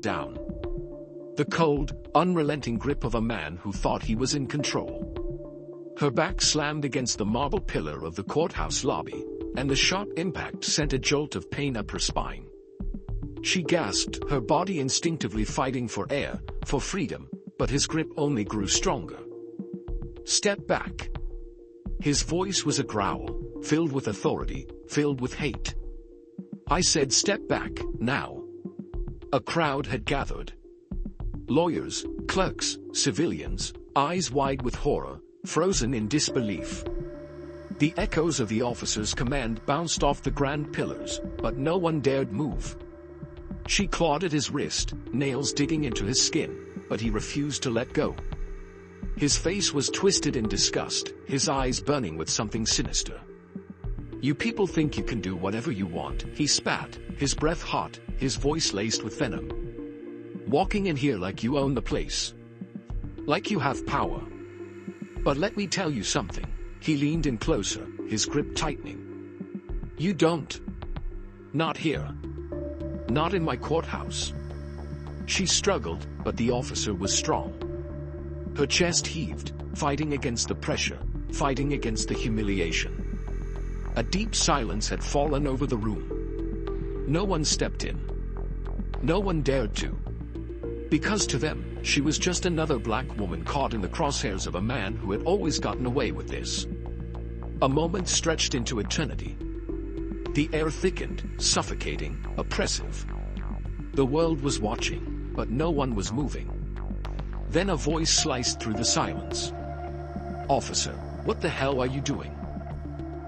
down. The cold, unrelenting grip of a man who thought he was in control. Her back slammed against the marble pillar of the courthouse lobby, and the sharp impact sent a jolt of pain up her spine. She gasped, her body instinctively fighting for air, for freedom, but his grip only grew stronger. "Step back." His voice was a growl, filled with authority, filled with hate. "I said step back, now." A crowd had gathered. Lawyers, clerks, civilians, eyes wide with horror, frozen in disbelief. The echoes of the officer's command bounced off the grand pillars, but no one dared move. She clawed at his wrist, nails digging into his skin, but he refused to let go. His face was twisted in disgust, his eyes burning with something sinister. "You people think you can do whatever you want," he spat, his breath hot, his voice laced with venom. "Walking in here like you own the place. Like you have power. But let me tell you something." He leaned in closer, his grip tightening. "You don't. Not here. Not in my courthouse." She struggled, but the officer was strong. Her chest heaved, fighting against the pressure, fighting against the humiliation. A deep silence had fallen over the room. No one stepped in. No one dared to. Because to them, she was just another black woman caught in the crosshairs of a man who had always gotten away with this. A moment stretched into eternity. The air thickened, suffocating, oppressive. The world was watching, but no one was moving. Then a voice sliced through the silence. "Officer, what the hell are you doing?"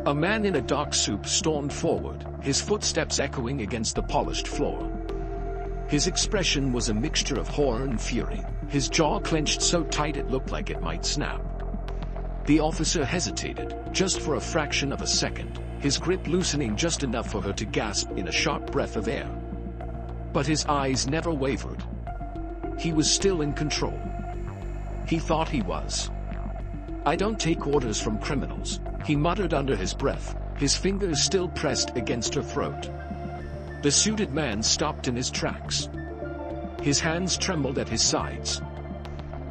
A man in a dark suit stormed forward, his footsteps echoing against the polished floor. His expression was a mixture of horror and fury, his jaw clenched so tight it looked like it might snap. The officer hesitated, just for a fraction of a second, his grip loosening just enough for her to gasp in a sharp breath of air. But his eyes never wavered. He was still in control. He thought he was. "I don't take orders from criminals," he muttered under his breath, his fingers still pressed against her throat. The suited man stopped in his tracks. His hands trembled at his sides.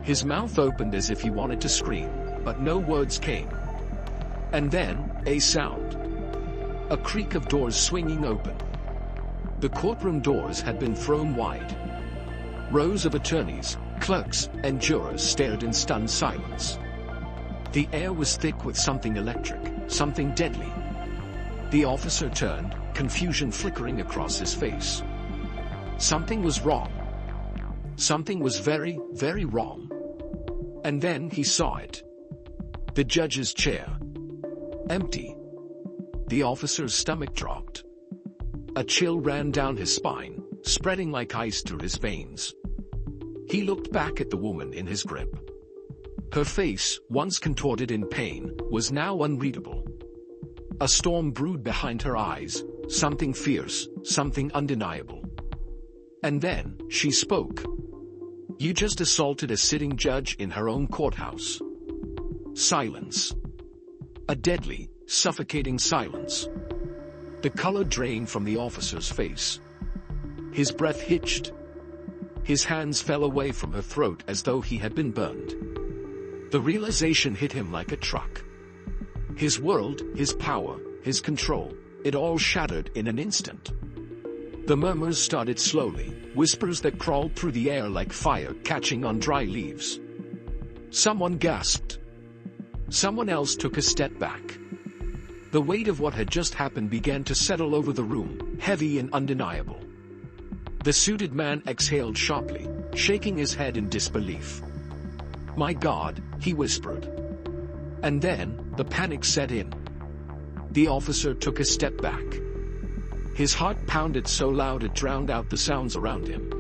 His mouth opened as if he wanted to scream, but no words came. And then, a sound. A creak of doors swinging open. The courtroom doors had been thrown wide. Rows of attorneys, clerks, and jurors stared in stunned silence. The air was thick with something electric, something deadly. The officer turned, confusion flickering across his face. Something was wrong. Something was very, very wrong. And then he saw it. The judge's chair. Empty. The officer's stomach dropped. A chill ran down his spine, spreading like ice through his veins. He looked back at the woman in his grip. Her face, once contorted in pain, was now unreadable. A storm brewed behind her eyes, something fierce, something undeniable. And then, she spoke. "You just assaulted a sitting judge in her own courthouse." Silence. A deadly, suffocating silence. The color drained from the officer's face. His breath hitched. His hands fell away from her throat as though he had been burned. The realization hit him like a truck. His world, his power, his control, it all shattered in an instant. The murmurs started slowly, whispers that crawled through the air like fire catching on dry leaves. Someone gasped. Someone else took a step back. The weight of what had just happened began to settle over the room, heavy and undeniable. The suited man exhaled sharply, shaking his head in disbelief. "My God," he whispered. And then, the panic set in. The officer took a step back. His heart pounded so loud it drowned out the sounds around him.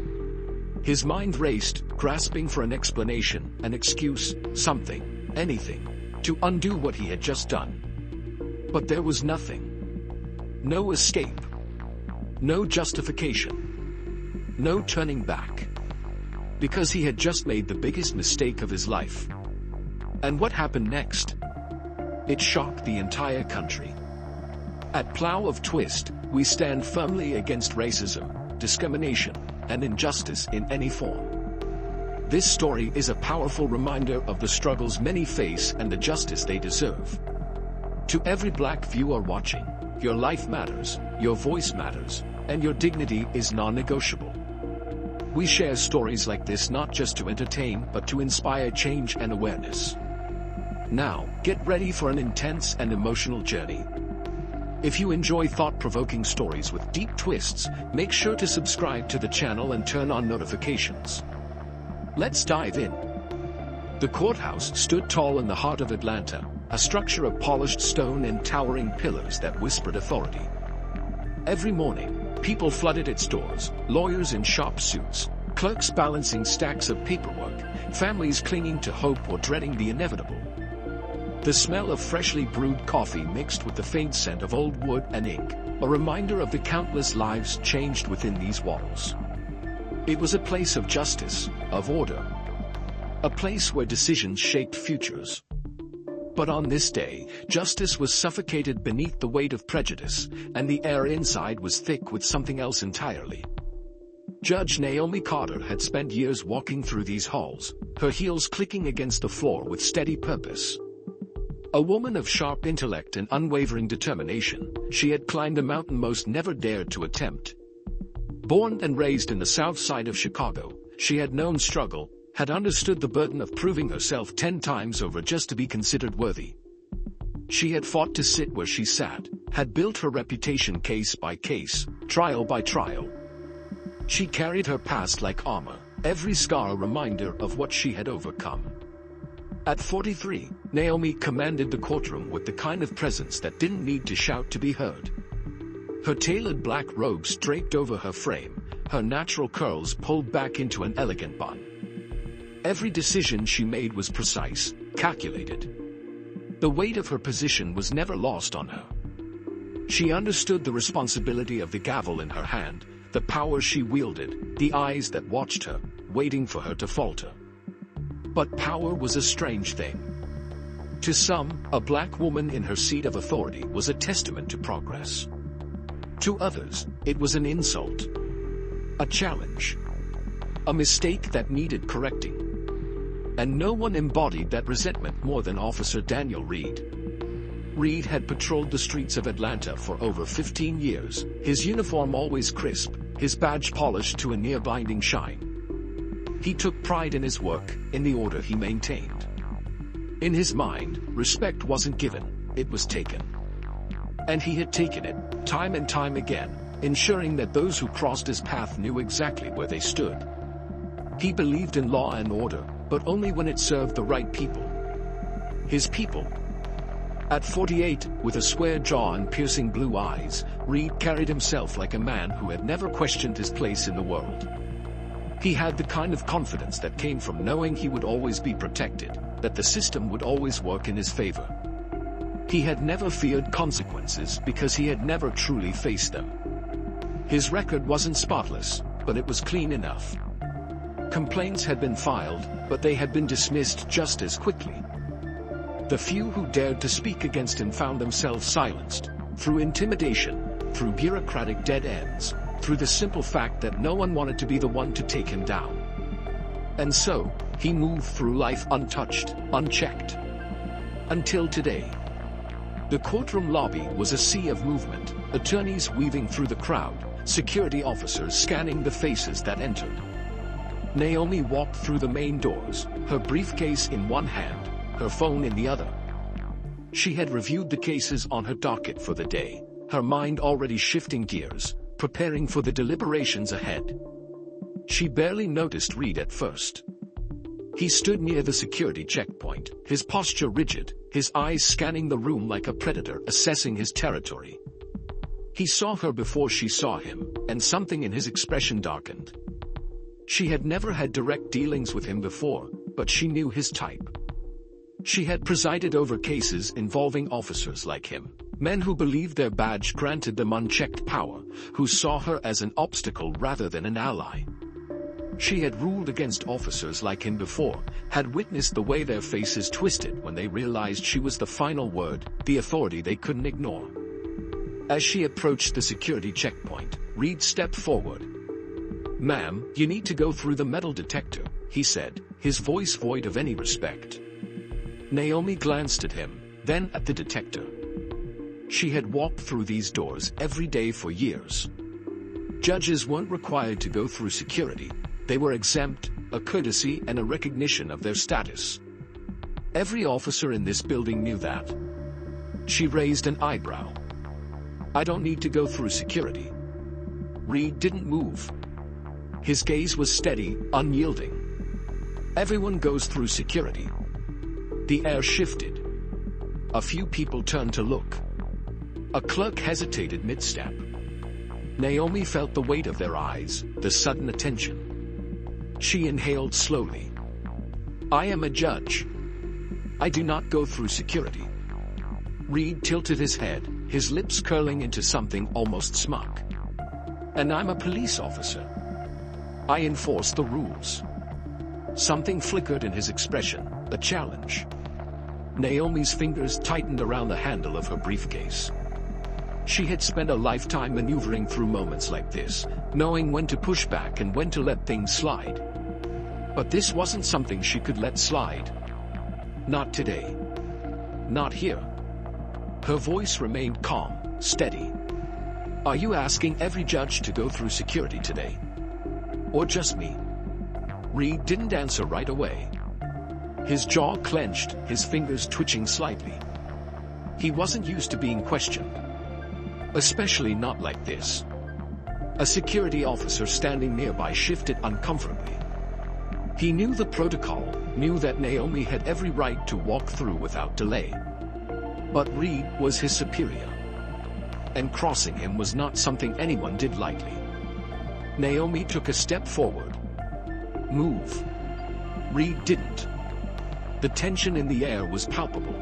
His mind raced, grasping for an explanation, an excuse, something, anything, to undo what he had just done. But there was nothing. No escape. No justification. No turning back. Because he had just made the biggest mistake of his life. And what happened next? It shocked the entire country. At Plough of Twist, we stand firmly against racism, discrimination, and injustice in any form. This story is a powerful reminder of the struggles many face and the justice they deserve. To every Black viewer watching, your life matters, your voice matters, and your dignity is non-negotiable. We share stories like this not just to entertain but to inspire change and awareness. Now, get ready for an intense and emotional journey. If you enjoy thought-provoking stories with deep twists, make sure to subscribe to the channel and turn on notifications. Let's dive in. The courthouse stood tall in the heart of Atlanta, a structure of polished stone and towering pillars that whispered authority. Every morning, people flooded its doors, lawyers in sharp suits, clerks balancing stacks of paperwork, families clinging to hope or dreading the inevitable. The smell of freshly brewed coffee mixed with the faint scent of old wood and ink, a reminder of the countless lives changed within these walls. It was a place of justice, of order. A place where decisions shaped futures. But on this day, justice was suffocated beneath the weight of prejudice, and the air inside was thick with something else entirely. Judge Naomi Carter had spent years walking through these halls, her heels clicking against the floor with steady purpose. A woman of sharp intellect and unwavering determination, she had climbed a mountain most never dared to attempt. Born and raised in the South Side of Chicago, she had known struggle, had understood the burden of proving herself 10 times over just to be considered worthy. She had fought to sit where she sat, had built her reputation case by case, trial by trial. She carried her past like armor, every scar a reminder of what she had overcome. At 43, Naomi commanded the courtroom with the kind of presence that didn't need to shout to be heard. Her tailored black robes draped over her frame, her natural curls pulled back into an elegant bun. Every decision she made was precise, calculated. The weight of her position was never lost on her. She understood the responsibility of the gavel in her hand, the power she wielded, the eyes that watched her, waiting for her to falter. But power was a strange thing. To some, a Black woman in her seat of authority was a testament to progress. To others, it was an insult, a challenge, a mistake that needed correcting. And no one embodied that resentment more than Officer Daniel Reed. Reed had patrolled the streets of Atlanta for over 15 years, his uniform always crisp, his badge polished to a near-blinding shine. He took pride in his work, in the order he maintained. In his mind, respect wasn't given, it was taken. And he had taken it, time and time again, ensuring that those who crossed his path knew exactly where they stood. He believed in law and order, but only when it served the right people. His people. At 48, with a square jaw and piercing blue eyes, Reed carried himself like a man who had never questioned his place in the world. He had the kind of confidence that came from knowing he would always be protected, that the system would always work in his favor. He had never feared consequences because he had never truly faced them. His record wasn't spotless, but it was clean enough. Complaints had been filed, but they had been dismissed just as quickly. The few who dared to speak against him found themselves silenced, through intimidation, through bureaucratic dead ends, through the simple fact that no one wanted to be the one to take him down. And so, he moved through life untouched, unchecked. Until today. The courtroom lobby was a sea of movement, attorneys weaving through the crowd, security officers scanning the faces that entered. Naomi walked through the main doors, her briefcase in one hand, her phone in the other. She had reviewed the cases on her docket for the day, her mind already shifting gears, preparing for the deliberations ahead. She barely noticed Reed at first. He stood near the security checkpoint, his posture rigid, his eyes scanning the room like a predator assessing his territory. He saw her before she saw him, and something in his expression darkened. She had never had direct dealings with him before, but she knew his type. She had presided over cases involving officers like him, men who believed their badge granted them unchecked power, who saw her as an obstacle rather than an ally. She had ruled against officers like him before, had witnessed the way their faces twisted when they realized she was the final word, the authority they couldn't ignore. As she approached the security checkpoint, Reed stepped forward. "Ma'am, you need to go through the metal detector," he said, his voice void of any respect. Naomi glanced at him, then at the detector. She had walked through these doors every day for years. Judges weren't required to go through security. They were exempt, a courtesy and a recognition of their status. Every officer in this building knew that. She raised an eyebrow. "I don't need to go through security." Reed didn't move. His gaze was steady, unyielding. "Everyone goes through security." The air shifted. A few people turned to look. A clerk hesitated mid-step. Naomi felt the weight of their eyes, the sudden attention. She inhaled slowly. "I am a judge. I do not go through security." Reed tilted his head, his lips curling into something almost smug. "And I'm a police officer. I enforce the rules." Something flickered in his expression, a challenge. Naomi's fingers tightened around the handle of her briefcase. She had spent a lifetime maneuvering through moments like this, knowing when to push back and when to let things slide. But this wasn't something she could let slide. Not today. Not here. Her voice remained calm, steady. "Are you asking every judge to go through security today? Or just me?" Reed didn't answer right away. His jaw clenched, his fingers twitching slightly. He wasn't used to being questioned. Especially not like this. A security officer standing nearby shifted uncomfortably. He knew the protocol, knew that Naomi had every right to walk through without delay. But Reed was his superior. And crossing him was not something anyone did lightly. Naomi took a step forward. "Move." Reed didn't. The tension in the air was palpable.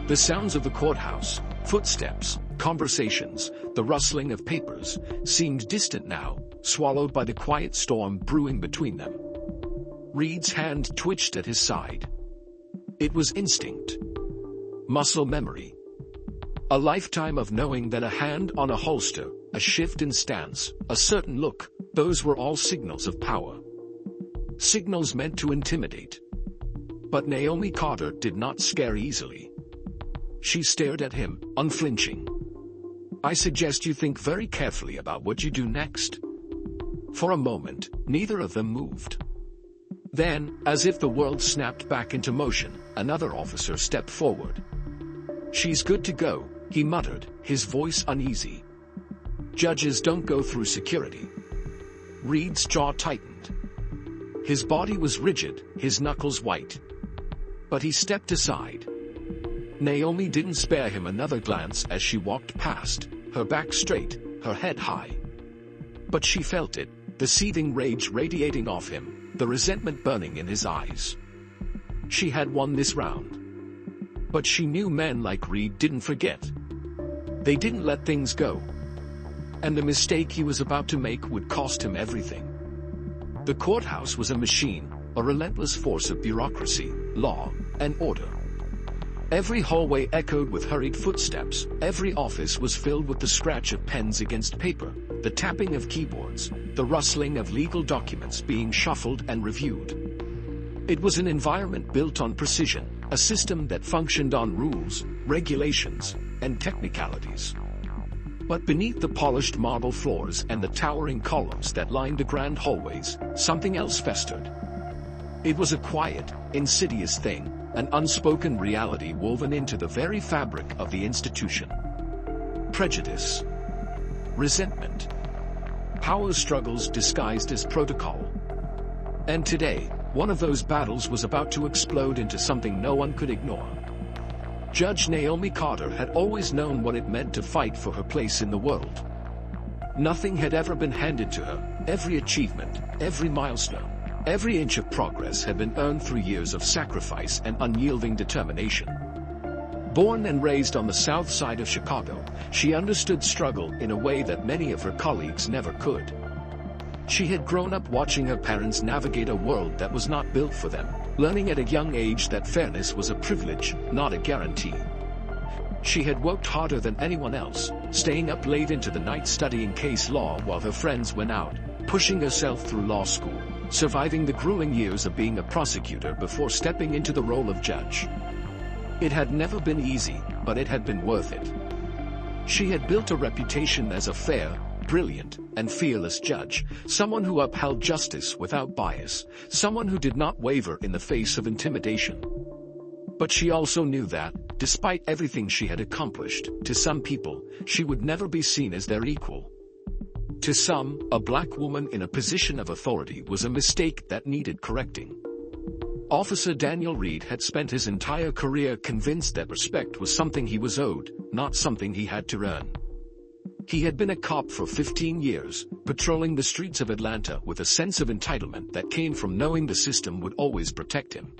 The sounds of the courthouse, footsteps, conversations, the rustling of papers, seemed distant now, swallowed by the quiet storm brewing between them. Reed's hand twitched at his side. It was instinct. Muscle memory. A lifetime of knowing that a hand on a holster, a shift in stance, a certain look, those were all signals of power. Signals meant to intimidate. But Naomi Carter did not scare easily. She stared at him, unflinching. "I suggest you think very carefully about what you do next." For a moment, neither of them moved. Then, as if the world snapped back into motion, another officer stepped forward. "She's good to go," he muttered, his voice uneasy. "Judges don't go through security." Reed's jaw tightened. His body was rigid, his knuckles white. But he stepped aside. Naomi didn't spare him another glance as she walked past, her back straight, her head high. But she felt it, the seething rage radiating off him, the resentment burning in his eyes. She had won this round. But she knew men like Reed didn't forget. They didn't let things go. And the mistake he was about to make would cost him everything. The courthouse was a machine, a relentless force of bureaucracy, law, and order. Every hallway echoed with hurried footsteps, every office was filled with the scratch of pens against paper, the tapping of keyboards, the rustling of legal documents being shuffled and reviewed. It was an environment built on precision, a system that functioned on rules, regulations, and technicalities. But beneath the polished marble floors and the towering columns that lined the grand hallways, something else festered. It was a quiet, insidious thing, an unspoken reality woven into the very fabric of the institution. Prejudice. Resentment. Power struggles disguised as protocol. And today, one of those battles was about to explode into something no one could ignore. Judge Naomi Carter had always known what it meant to fight for her place in the world. Nothing had ever been handed to her, every achievement, every milestone, every inch of progress had been earned through years of sacrifice and unyielding determination. Born and raised on the south side of Chicago, she understood struggle in a way that many of her colleagues never could. She had grown up watching her parents navigate a world that was not built for them, learning at a young age that fairness was a privilege, not a guarantee. She had worked harder than anyone else, staying up late into the night studying case law while her friends went out, pushing herself through law school, surviving the grueling years of being a prosecutor before stepping into the role of judge. It had never been easy, but it had been worth it. She had built a reputation as a fair, brilliant, and fearless judge, someone who upheld justice without bias, someone who did not waver in the face of intimidation. But she also knew that, despite everything she had accomplished, to some people, she would never be seen as their equal. To some, a black woman in a position of authority was a mistake that needed correcting. Officer Daniel Reed had spent his entire career convinced that respect was something he was owed, not something he had to earn. He had been a cop for 15 years, patrolling the streets of Atlanta with a sense of entitlement that came from knowing the system would always protect him.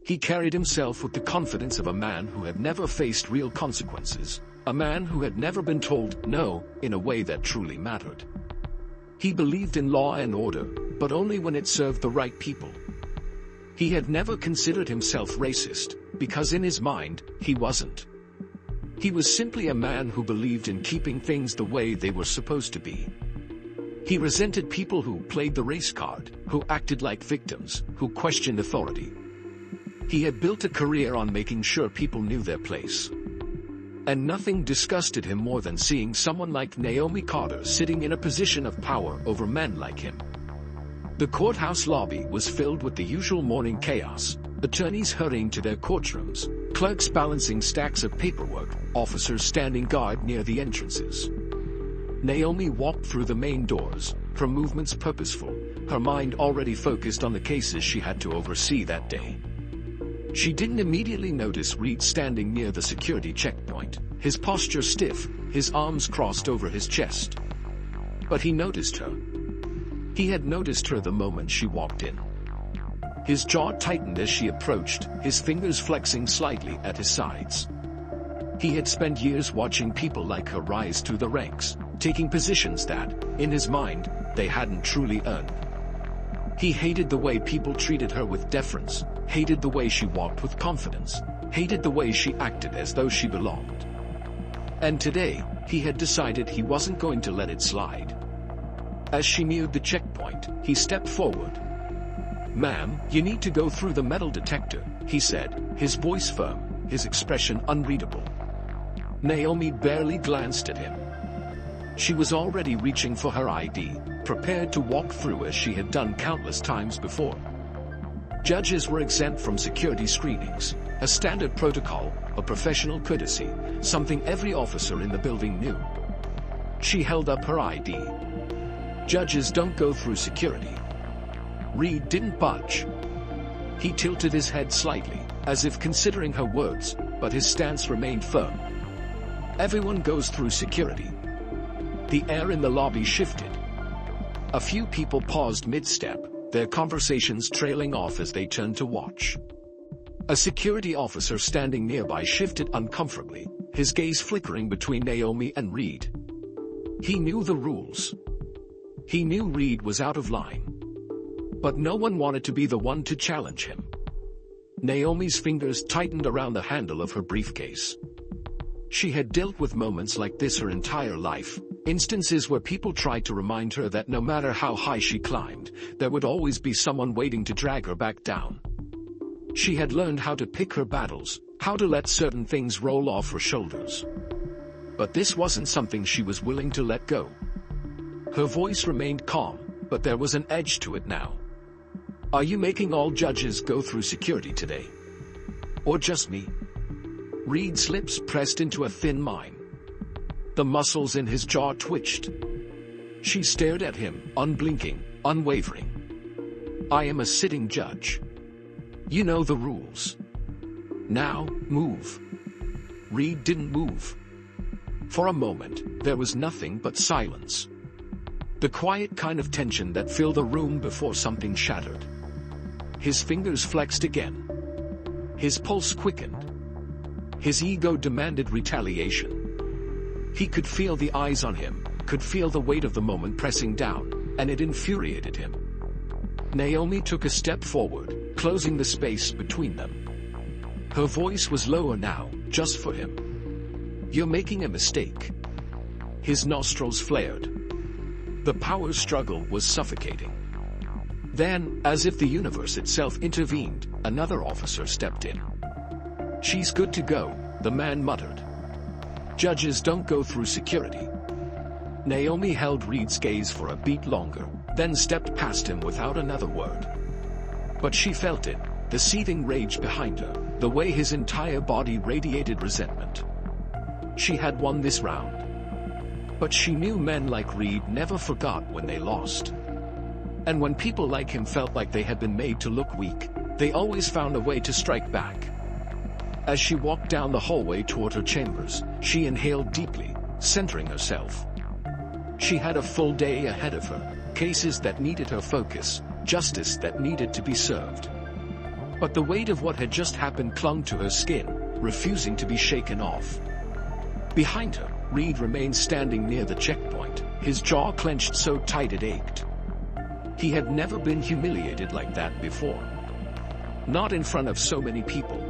He carried himself with the confidence of a man who had never faced real consequences, a man who had never been told no in a way that truly mattered. He believed in law and order, but only when it served the right people. He had never considered himself racist, because in his mind, he wasn't. He was simply a man who believed in keeping things the way they were supposed to be. He resented people who played the race card, who acted like victims, who questioned authority. He had built a career on making sure people knew their place. And nothing disgusted him more than seeing someone like Naomi Carter sitting in a position of power over men like him. The courthouse lobby was filled with the usual morning chaos, attorneys hurrying to their courtrooms, clerks balancing stacks of paperwork, officers standing guard near the entrances. Naomi walked through the main doors, her movements purposeful, her mind already focused on the cases she had to oversee that day. She didn't immediately notice Reed standing near the security checkpoint, his posture stiff, his arms crossed over his chest. But he noticed her. He had noticed her the moment she walked in. His jaw tightened as she approached, his fingers flexing slightly at his sides. He had spent years watching people like her rise through the ranks, taking positions that, in his mind, they hadn't truly earned. He hated the way people treated her with deference, hated the way she walked with confidence, hated the way she acted as though she belonged. And today, he had decided he wasn't going to let it slide. As she neared the checkpoint, he stepped forward. "Ma'am, you need to go through the metal detector," he said, his voice firm, his expression unreadable. Naomi barely glanced at him. She was already reaching for her ID, prepared to walk through as she had done countless times before. Judges were exempt from security screenings, a standard protocol, a professional courtesy, something every officer in the building knew. She held up her ID. "Judges don't go through security." Reed didn't budge. He tilted his head slightly, as if considering her words, but his stance remained firm. "Everyone goes through security." The air in the lobby shifted. A few people paused mid-step, their conversations trailing off as they turned to watch. A security officer standing nearby shifted uncomfortably, his gaze flickering between Naomi and Reed. He knew the rules. He knew Reed was out of line. But no one wanted to be the one to challenge him. Naomi's fingers tightened around the handle of her briefcase. She had dealt with moments like this her entire life, instances where people tried to remind her that no matter how high she climbed, there would always be someone waiting to drag her back down. She had learned how to pick her battles, how to let certain things roll off her shoulders. But this wasn't something she was willing to let go. Her voice remained calm, but there was an edge to it now. "Are you making all judges go through security today? Or just me?" Reed's lips pressed into a thin line. The muscles in his jaw twitched. She stared at him, unblinking, unwavering. "I am a sitting judge. You know the rules. Now, move." Reed didn't move. For a moment, there was nothing but silence. The quiet kind of tension that filled the room before something shattered. His fingers flexed again. His pulse quickened. His ego demanded retaliation. He could feel the eyes on him, could feel the weight of the moment pressing down, and it infuriated him. Naomi took a step forward, closing the space between them. Her voice was lower now, just for him. "You're making a mistake." His nostrils flared. The power struggle was suffocating. Then, as if the universe itself intervened, another officer stepped in. "She's good to go," the man muttered. "Judges don't go through security." Naomi held Reed's gaze for a beat longer, then stepped past him without another word. But she felt it, the seething rage behind her, the way his entire body radiated resentment. She had won this round. But she knew men like Reed never forgot when they lost. And when people like him felt like they had been made to look weak, they always found a way to strike back. As she walked down the hallway toward her chambers, she inhaled deeply, centering herself. She had a full day ahead of her, cases that needed her focus, justice that needed to be served. But the weight of what had just happened clung to her skin, refusing to be shaken off. Behind her, Reed remained standing near the checkpoint, his jaw clenched so tight it ached. He had never been humiliated like that before. Not in front of so many people.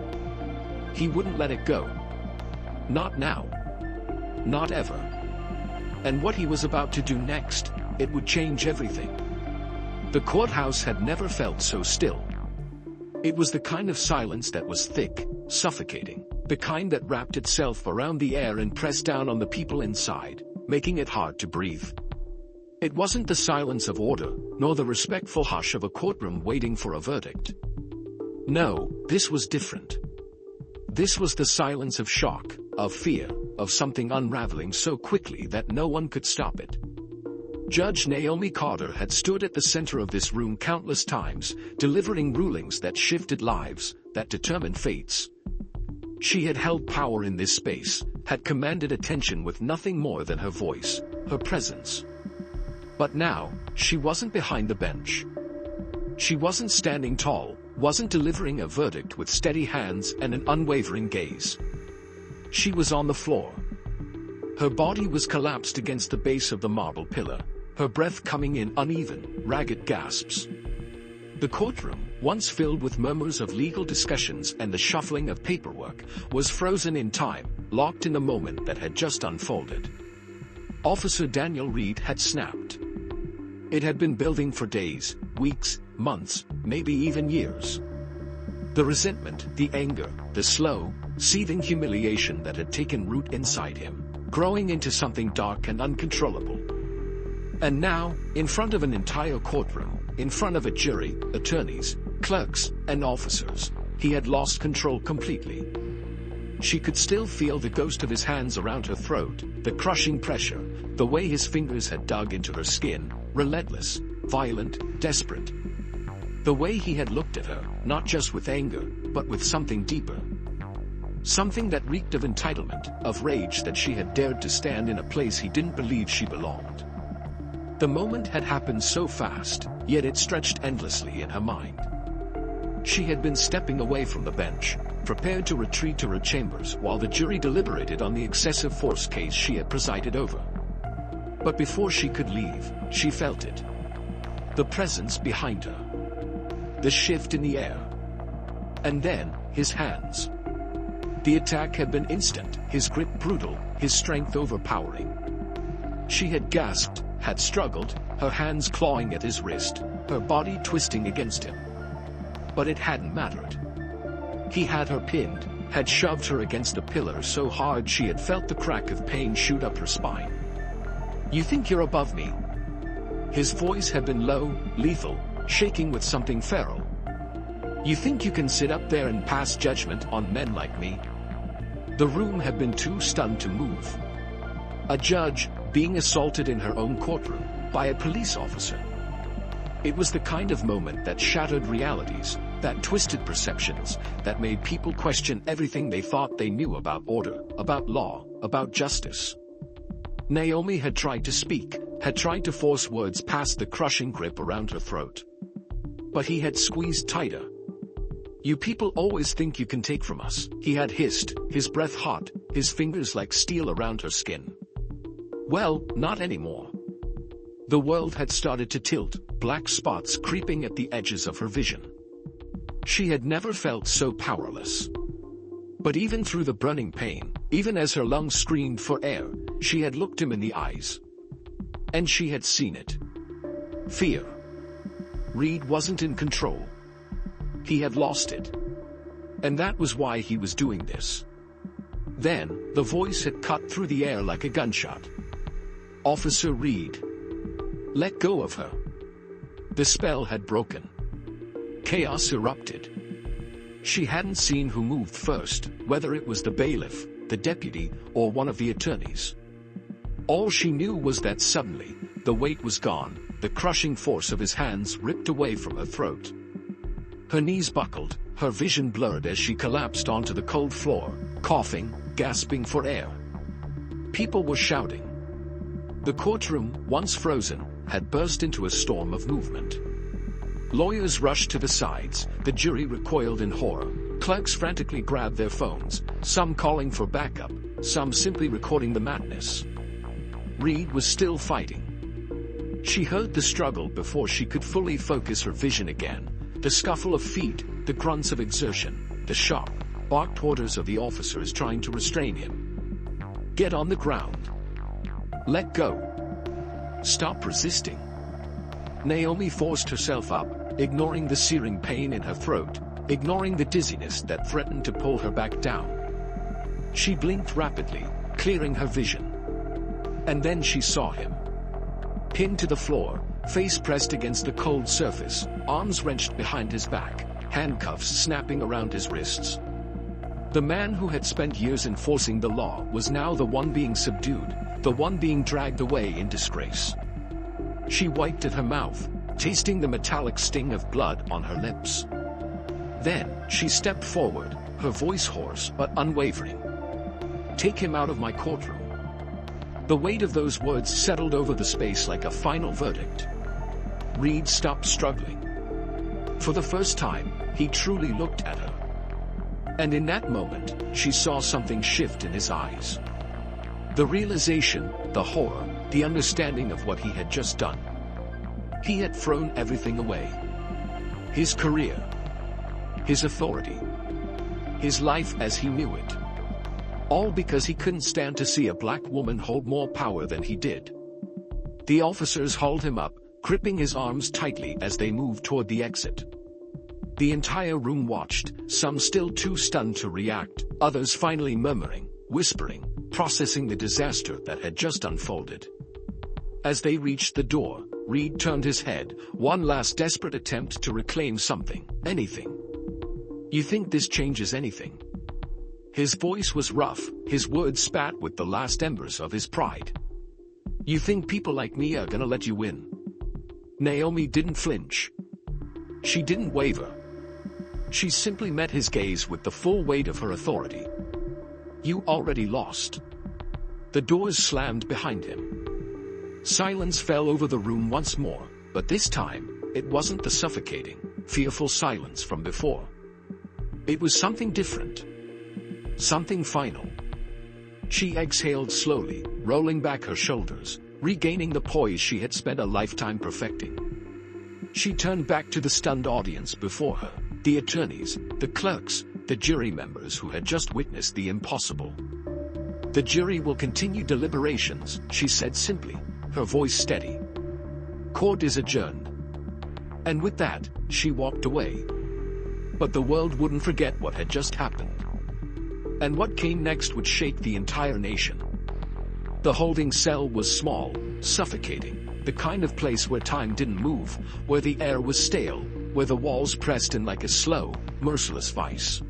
He wouldn't let it go. Not now. Not ever. And what he was about to do next, it would change everything. The courthouse had never felt so still. It was the kind of silence that was thick, suffocating, the kind that wrapped itself around the air and pressed down on the people inside, making it hard to breathe. It wasn't the silence of order, nor the respectful hush of a courtroom waiting for a verdict. No, this was different. This was the silence of shock, of fear, of something unraveling so quickly that no one could stop it. Judge Naomi Carter had stood at the center of this room countless times, delivering rulings that shifted lives, that determined fates. She had held power in this space, had commanded attention with nothing more than her voice, her presence. But now, she wasn't behind the bench. She wasn't standing tall, wasn't delivering a verdict with steady hands and an unwavering gaze. She was on the floor. Her body was collapsed against the base of the marble pillar, her breath coming in uneven, ragged gasps. The courtroom, once filled with murmurs of legal discussions and the shuffling of paperwork, was frozen in time, locked in the moment that had just unfolded. Officer Daniel Reed had snapped. It had been building for days, weeks, months, maybe even years. The resentment, the anger, the slow, seething humiliation that had taken root inside him, growing into something dark and uncontrollable. And now, in front of an entire courtroom, in front of a jury, attorneys, clerks, and officers, he had lost control completely. She could still feel the ghost of his hands around her throat, the crushing pressure, the way his fingers had dug into her skin, relentless, violent, desperate. The way he had looked at her, not just with anger, but with something deeper. Something that reeked of entitlement, of rage that she had dared to stand in a place he didn't believe she belonged. The moment had happened so fast, yet it stretched endlessly in her mind. She had been stepping away from the bench, prepared to retreat to her chambers while the jury deliberated on the excessive force case she had presided over. But before she could leave, she felt it. The presence behind her. The shift in the air. And then, his hands. The attack had been instant, his grip brutal, his strength overpowering. She had gasped, had struggled, her hands clawing at his wrist, her body twisting against him. But it hadn't mattered. He had her pinned, had shoved her against the pillar so hard she had felt the crack of pain shoot up her spine. "You think you're above me?" His voice had been low, lethal, shaking with something feral. "You think you can sit up there and pass judgment on men like me?" The room had been too stunned to move. A judge, being assaulted in her own courtroom, by a police officer. It was the kind of moment that shattered realities, that twisted perceptions, that made people question everything they thought they knew about order, about law, about justice. Naomi had tried to speak, had tried to force words past the crushing grip around her throat. But he had squeezed tighter. "You people always think you can take from us," he had hissed, his breath hot, his fingers like steel around her skin. Well, not anymore. The world had started to tilt, black spots creeping at the edges of her vision. She had never felt so powerless. But even through the burning pain, even as her lungs screamed for air, she had looked him in the eyes. And she had seen it. Fear. Reed wasn't in control. He had lost it. And that was why he was doing this. Then, the voice had cut through the air like a gunshot. "Officer Reed. Let go of her." The spell had broken. Chaos erupted. She hadn't seen who moved first, whether it was the bailiff, the deputy, or one of the attorneys. All she knew was that suddenly, the weight was gone, the crushing force of his hands ripped away from her throat. Her knees buckled, her vision blurred as she collapsed onto the cold floor, coughing, gasping for air. People were shouting. The courtroom, once frozen, had burst into a storm of movement. Lawyers rushed to the sides, the jury recoiled in horror, clerks frantically grabbed their phones, some calling for backup, some simply recording the madness. Reed was still fighting. She heard the struggle before she could fully focus her vision again, the scuffle of feet, the grunts of exertion, the sharp, barked orders of the officers trying to restrain him. "Get on the ground. Let go. Stop resisting." Naomi forced herself up, ignoring the searing pain in her throat, ignoring the dizziness that threatened to pull her back down. She blinked rapidly, clearing her vision. And then she saw him. Pinned to the floor, face pressed against the cold surface, arms wrenched behind his back, handcuffs snapping around his wrists. The man who had spent years enforcing the law was now the one being subdued, the one being dragged away in disgrace. She wiped at her mouth, tasting the metallic sting of blood on her lips. Then, she stepped forward, her voice hoarse but unwavering. "Take him out of my courtroom." The weight of those words settled over the space like a final verdict. Reed stopped struggling. For the first time, he truly looked at her. And in that moment, she saw something shift in his eyes. The realization, the horror, the understanding of what he had just done. He had thrown everything away. His career. His authority. His life as he knew it. All because he couldn't stand to see a black woman hold more power than he did. The officers hauled him up, gripping his arms tightly as they moved toward the exit. The entire room watched, some still too stunned to react, others finally murmuring, whispering, processing the disaster that had just unfolded. As they reached the door, Reed turned his head, one last desperate attempt to reclaim something, anything. "You think this changes anything?" His voice was rough, his words spat with the last embers of his pride. "You think people like me are gonna let you win?" Naomi didn't flinch. She didn't waver. She simply met his gaze with the full weight of her authority. "You already lost." The doors slammed behind him. Silence fell over the room once more, but this time, it wasn't the suffocating, fearful silence from before. It was something different. Something final. She exhaled slowly, rolling back her shoulders, regaining the poise she had spent a lifetime perfecting. She turned back to the stunned audience before her, the attorneys, the clerks, the jury members who had just witnessed the impossible. "The jury will continue deliberations," she said simply, her voice steady. "Court is adjourned." And with that, she walked away. But the world wouldn't forget what had just happened. And what came next would shake the entire nation. The holding cell was small, suffocating, the kind of place where time didn't move, where the air was stale, where the walls pressed in like a slow, merciless vice.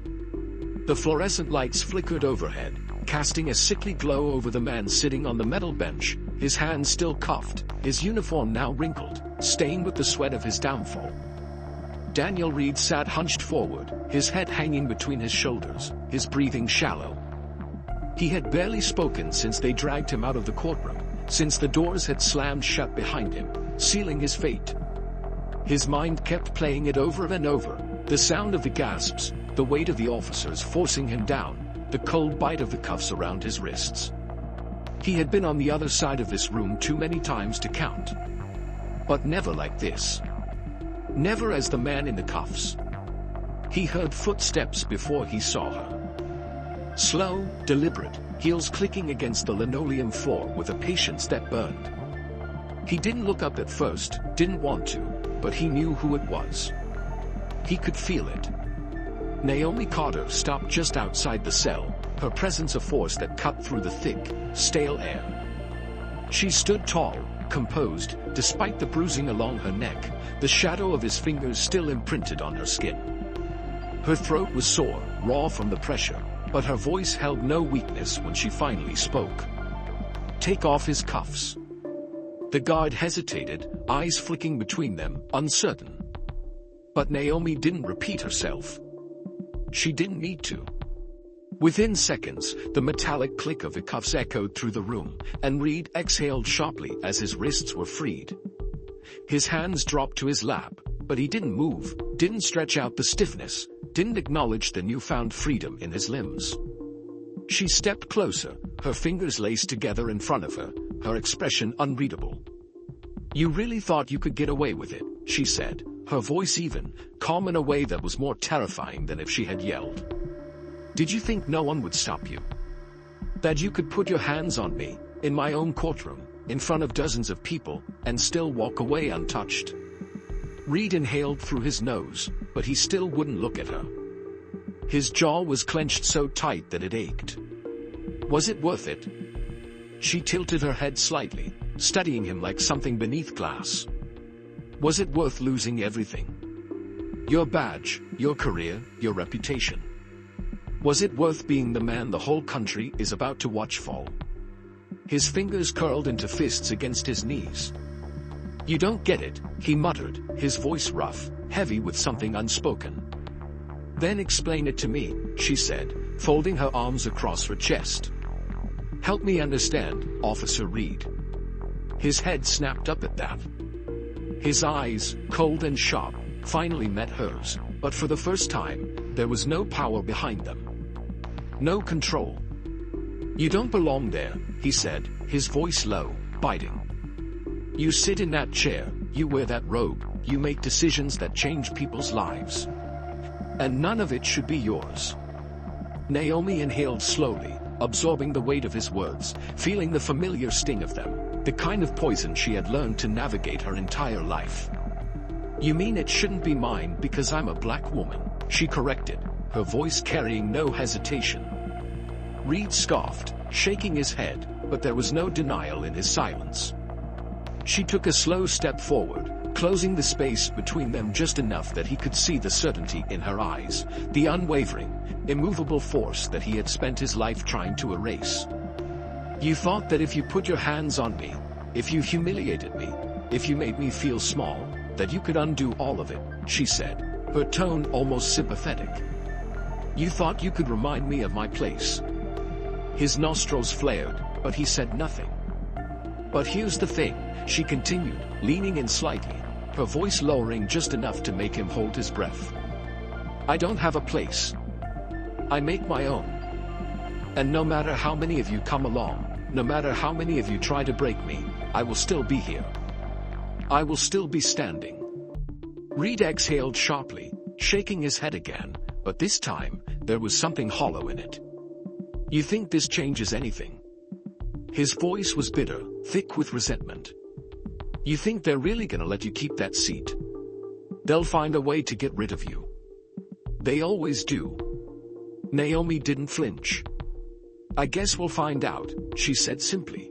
The fluorescent lights flickered overhead, casting a sickly glow over the man sitting on the metal bench, his hands still cuffed, his uniform now wrinkled, stained with the sweat of his downfall. Daniel Reed sat hunched forward, his head hanging between his shoulders, his breathing shallow. He had barely spoken since they dragged him out of the courtroom, since the doors had slammed shut behind him, sealing his fate. His mind kept playing it over and over, the sound of the gasps, the weight of the officers forcing him down, the cold bite of the cuffs around his wrists. He had been on the other side of this room too many times to count. But never like this. Never as the man in the cuffs. He heard footsteps before he saw her. Slow, deliberate, heels clicking against the linoleum floor with a patience that burned. He didn't look up at first, didn't want to, but he knew who it was. He could feel it. Naomi Carter stopped just outside the cell, her presence a force that cut through the thick, stale air. She stood tall, composed, despite the bruising along her neck, the shadow of his fingers still imprinted on her skin. Her throat was sore, raw from the pressure, but her voice held no weakness when she finally spoke. "Take off his cuffs." The guard hesitated, eyes flicking between them, uncertain. But Naomi didn't repeat herself. She didn't need to. Within seconds, the metallic click of the cuffs echoed through the room, and Reed exhaled sharply as his wrists were freed. His hands dropped to his lap, but he didn't move, didn't stretch out the stiffness, didn't acknowledge the newfound freedom in his limbs. She stepped closer, her fingers laced together in front of her, her expression unreadable. "You really thought you could get away with it," she said, her voice even, calm in a way that was more terrifying than if she had yelled. "Did you think no one would stop you? That you could put your hands on me, in my own courtroom, in front of dozens of people, and still walk away untouched?" Reed inhaled through his nose, but he still wouldn't look at her. His jaw was clenched so tight that it ached. Was it worth it? She tilted her head slightly, studying him like something beneath glass. Was it worth losing everything? Your badge, your career, your reputation. Was it worth being the man the whole country is about to watch fall? His fingers curled into fists against his knees. "You don't get it," he muttered, his voice rough, heavy with something unspoken. "Then explain it to me," she said, folding her arms across her chest. "Help me understand, Officer Reed." His head snapped up at that. His eyes, cold and sharp, finally met hers, but for the first time, there was no power behind them. No control. "You don't belong there," he said, his voice low, biting. "You sit in that chair, you wear that robe, you make decisions that change people's lives. And none of it should be yours." Naomi inhaled slowly, absorbing the weight of his words, feeling the familiar sting of them, the kind of poison she had learned to navigate her entire life. "You mean it shouldn't be mine because I'm a black woman?" she corrected, her voice carrying no hesitation. Reed scoffed, shaking his head, but there was no denial in his silence. She took a slow step forward, closing the space between them just enough that he could see the certainty in her eyes, the unwavering, immovable force that he had spent his life trying to erase. "You thought that if you put your hands on me, if you humiliated me, if you made me feel small, that you could undo all of it," she said, her tone almost sympathetic. "You thought you could remind me of my place." His nostrils flared, but he said nothing. "But here's the thing," she continued, leaning in slightly, her voice lowering just enough to make him hold his breath. "I don't have a place. I make my own. And no matter how many of you come along, no matter how many of you try to break me, I will still be here. I will still be standing." Reed exhaled sharply, shaking his head again, but this time, there was something hollow in it. "You think this changes anything?" His voice was bitter, thick with resentment. "You think they're really gonna let you keep that seat? They'll find a way to get rid of you. They always do." Naomi didn't flinch. "I guess we'll find out," she said simply.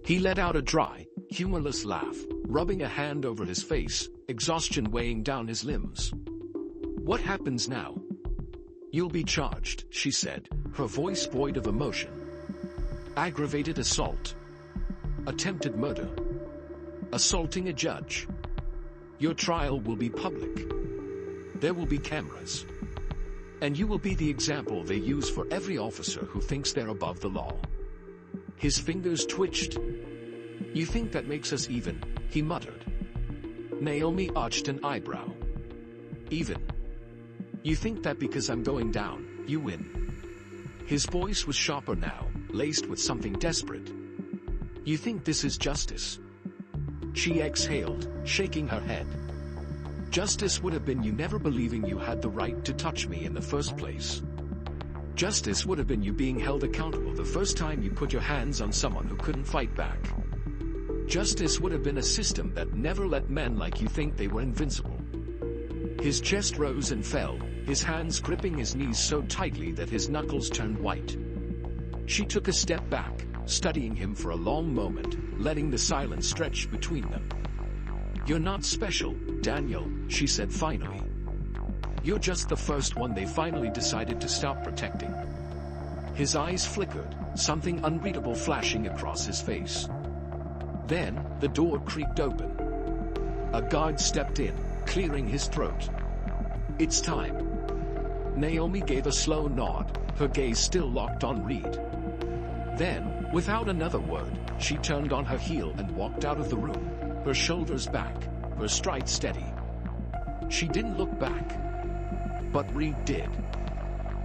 He let out a dry, humorless laugh, rubbing a hand over his face, exhaustion weighing down his limbs. "What happens now?" "You'll be charged," she said, her voice void of emotion. "Aggravated assault. Attempted murder. Assaulting a judge. Your trial will be public. There will be cameras. And you will be the example they use for every officer who thinks they're above the law." His fingers twitched. "You think that makes us even?" he muttered. Naomi arched an eyebrow. "Even? You think that because I'm going down, you win?" His voice was sharper now, laced with something desperate. "You think this is justice?" She exhaled, shaking her head. "Justice would have been you never believing you had the right to touch me in the first place. Justice would have been you being held accountable the first time you put your hands on someone who couldn't fight back. Justice would have been a system that never let men like you think they were invincible. His chest rose and fell, his hands gripping his knees so tightly that his knuckles turned white. She took a step back, studying him for a long moment, letting the silence stretch between them. "You're not special, Daniel," she said finally. "You're just the first one they finally decided to stop protecting." His eyes flickered, something unreadable flashing across his face. Then, the door creaked open. A guard stepped in, clearing his throat. "It's time." Naomi gave a slow nod, her gaze still locked on Reed. Then, without another word, she turned on her heel and walked out of the room, her shoulders back, her stride steady. She didn't look back. But Reed did.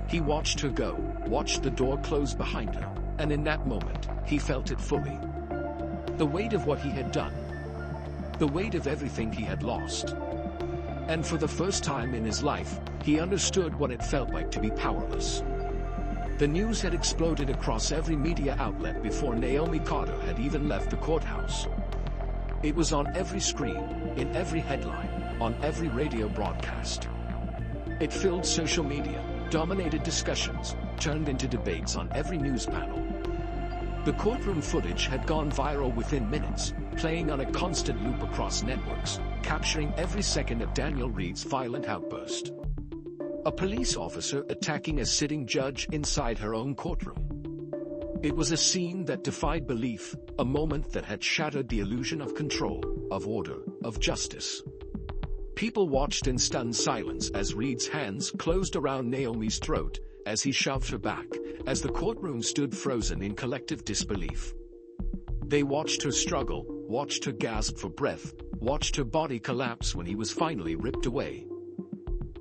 He watched her go, watched the door close behind her, and in that moment, he felt it fully. The weight of what he had done. The weight of everything he had lost. And for the first time in his life, he understood what it felt like to be powerless. The news had exploded across every media outlet before Naomi Carter had even left the courthouse. It was on every screen, in every headline, on every radio broadcast. It filled social media, dominated discussions, turned into debates on every news panel. The courtroom footage had gone viral within minutes, playing on a constant loop across networks, capturing every second of Daniel Reed's violent outburst. A police officer attacking a sitting judge inside her own courtroom. It was a scene that defied belief, a moment that had shattered the illusion of control, of order, of justice. People watched in stunned silence as Reed's hands closed around Naomi's throat, as he shoved her back, as the courtroom stood frozen in collective disbelief. They watched her struggle, watched her gasp for breath, watched her body collapse when he was finally ripped away.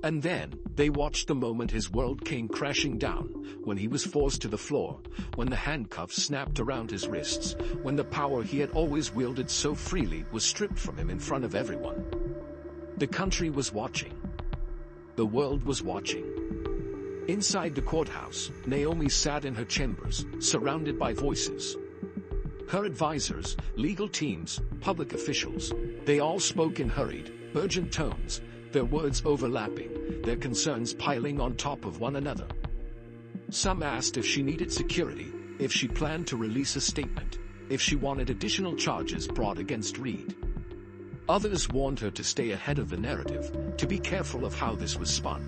And then, they watched the moment his world came crashing down, when he was forced to the floor, when the handcuffs snapped around his wrists, when the power he had always wielded so freely was stripped from him in front of everyone. The country was watching. The world was watching. Inside the courthouse, Naomi sat in her chambers, surrounded by voices. Her advisors, legal teams, public officials, they all spoke in hurried, urgent tones, their words overlapping, their concerns piling on top of one another. Some asked if she needed security, if she planned to release a statement, if she wanted additional charges brought against Reed. Others warned her to stay ahead of the narrative, to be careful of how this was spun.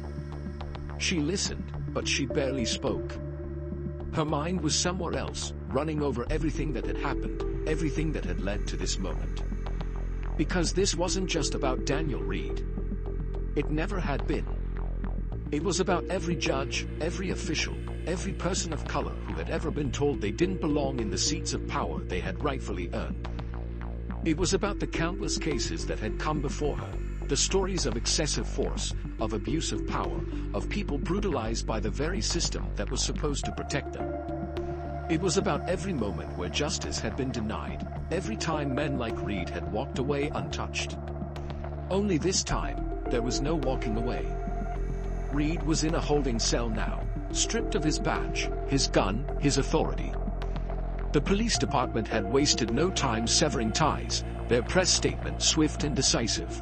She listened, but she barely spoke. Her mind was somewhere else, running over everything that had happened, everything that had led to this moment. Because this wasn't just about Daniel Reed. It never had been. It was about every judge, every official, every person of color who had ever been told they didn't belong in the seats of power they had rightfully earned. It was about the countless cases that had come before her, the stories of excessive force, of abuse of power, of people brutalized by the very system that was supposed to protect them. It was about every moment where justice had been denied, every time men like Reed had walked away untouched. Only this time, there was no walking away. Reed was in a holding cell now, stripped of his badge, his gun, his authority. The police department had wasted no time severing ties, their press statement swift and decisive.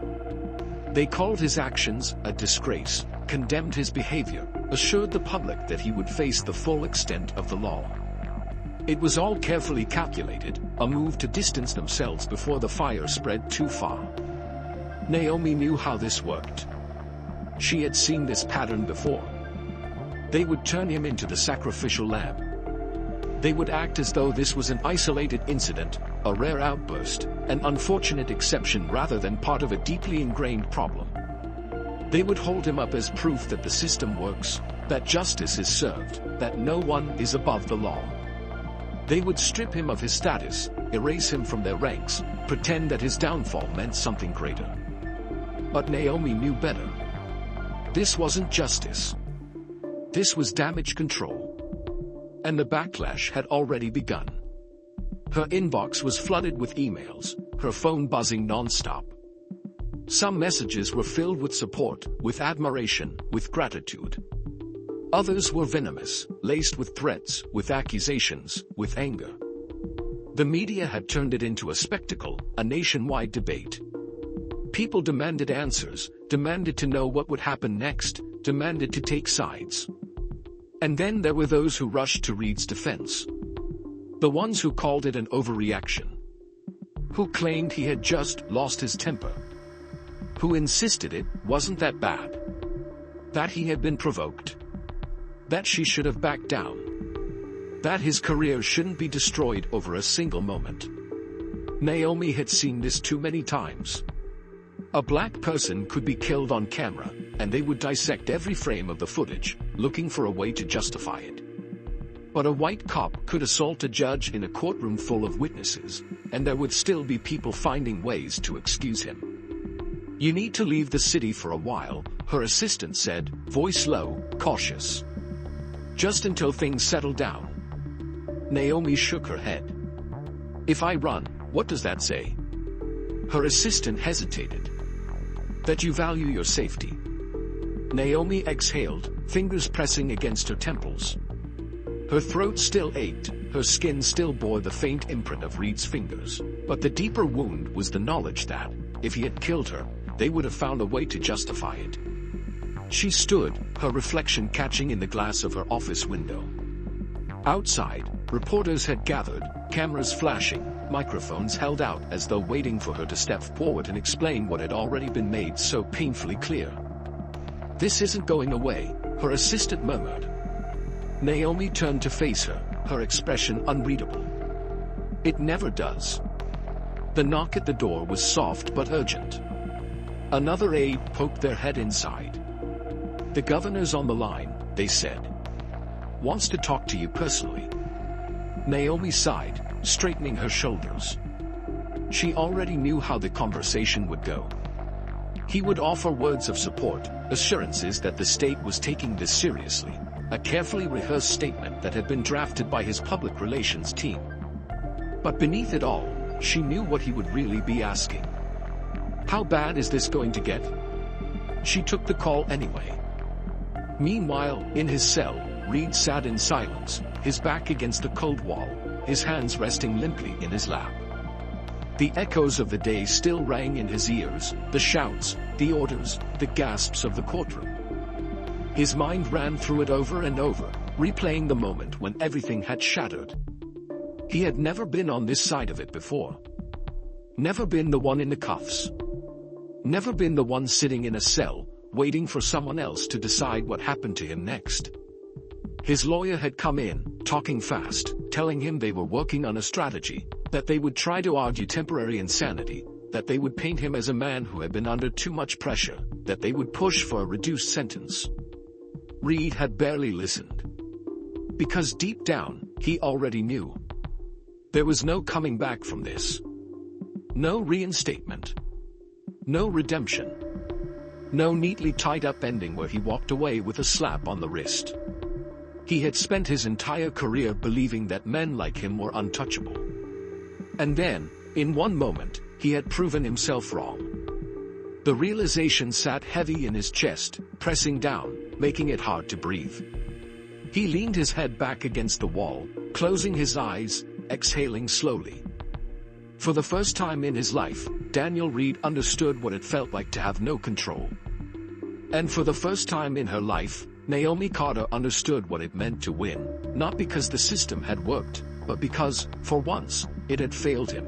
They called his actions a disgrace, condemned his behavior, assured the public that he would face the full extent of the law. It was all carefully calculated, a move to distance themselves before the fire spread too far. Naomi knew how this worked. She had seen this pattern before. They would turn him into the sacrificial lamb. They would act as though this was an isolated incident, a rare outburst, an unfortunate exception rather than part of a deeply ingrained problem. They would hold him up as proof that the system works, that justice is served, that no one is above the law. They would strip him of his status, erase him from their ranks, pretend that his downfall meant something greater. But Naomi knew better. This wasn't justice. This was damage control. And the backlash had already begun. Her inbox was flooded with emails, her phone buzzing non-stop. Some messages were filled with support, with admiration, with gratitude. Others were venomous, laced with threats, with accusations, with anger. The media had turned it into a spectacle, a nationwide debate. People demanded answers, demanded to know what would happen next, demanded to take sides. And then there were those who rushed to Reed's defense. The ones who called it an overreaction. Who claimed he had just lost his temper. Who insisted it wasn't that bad. That he had been provoked. That she should have backed down. That his career shouldn't be destroyed over a single moment. Naomi had seen this too many times. A black person could be killed on camera, and they would dissect every frame of the footage, looking for a way to justify it. But a white cop could assault a judge in a courtroom full of witnesses, and there would still be people finding ways to excuse him. "You need to leave the city for a while," her assistant said, voice low, cautious. "Just until things settle down." Naomi shook her head. "If I run, what does that say?" Her assistant hesitated. "That you value your safety." Naomi exhaled, fingers pressing against her temples. Her throat still ached, her skin still bore the faint imprint of Reed's fingers, but the deeper wound was the knowledge that, if he had killed her, they would have found a way to justify it. She stood, her reflection catching in the glass of her office window. Outside, reporters had gathered, cameras flashing, microphones held out as though waiting for her to step forward and explain what had already been made so painfully clear. "This isn't going away," her assistant murmured. Naomi turned to face her, her expression unreadable. "It never does." The knock at the door was soft but urgent. Another aide poked their head inside. "The governor's on the line," they said. "Wants to talk to you personally." Naomi sighed, straightening her shoulders. She already knew how the conversation would go. He would offer words of support, assurances that the state was taking this seriously, a carefully rehearsed statement that had been drafted by his public relations team. But beneath it all, she knew what he would really be asking. "How bad is this going to get?" She took the call anyway. Meanwhile, in his cell, Reed sat in silence, his back against the cold wall, his hands resting limply in his lap. The echoes of the day still rang in his ears, the shouts, the orders, the gasps of the courtroom. His mind ran through it over and over, replaying the moment when everything had shattered. He had never been on this side of it before. Never been the one in the cuffs. Never been the one sitting in a cell, waiting for someone else to decide what happened to him next. His lawyer had come in, talking fast, telling him they were working on a strategy, that they would try to argue temporary insanity, that they would paint him as a man who had been under too much pressure, that they would push for a reduced sentence. Reed had barely listened. Because deep down, he already knew. There was no coming back from this. No reinstatement. No redemption. No neatly tied-up ending where he walked away with a slap on the wrist. He had spent his entire career believing that men like him were untouchable. And then, in one moment, he had proven himself wrong. The realization sat heavy in his chest, pressing down, making it hard to breathe. He leaned his head back against the wall, closing his eyes, exhaling slowly. For the first time in his life, Daniel Reed understood what it felt like to have no control. And for the first time in her life, Naomi Carter understood what it meant to win, not because the system had worked, but because, for once, it had failed him.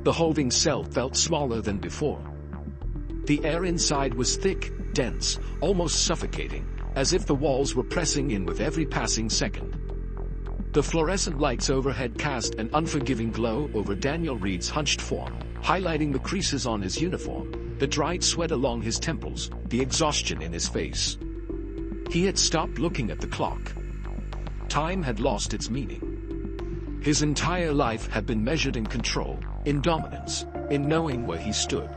The holding cell felt smaller than before. The air inside was thick, dense, almost suffocating, as if the walls were pressing in with every passing second. The fluorescent lights overhead cast an unforgiving glow over Daniel Reed's hunched form, highlighting the creases on his uniform, the dried sweat along his temples, the exhaustion in his face. He had stopped looking at the clock. Time had lost its meaning. His entire life had been measured in control, in dominance, in knowing where he stood.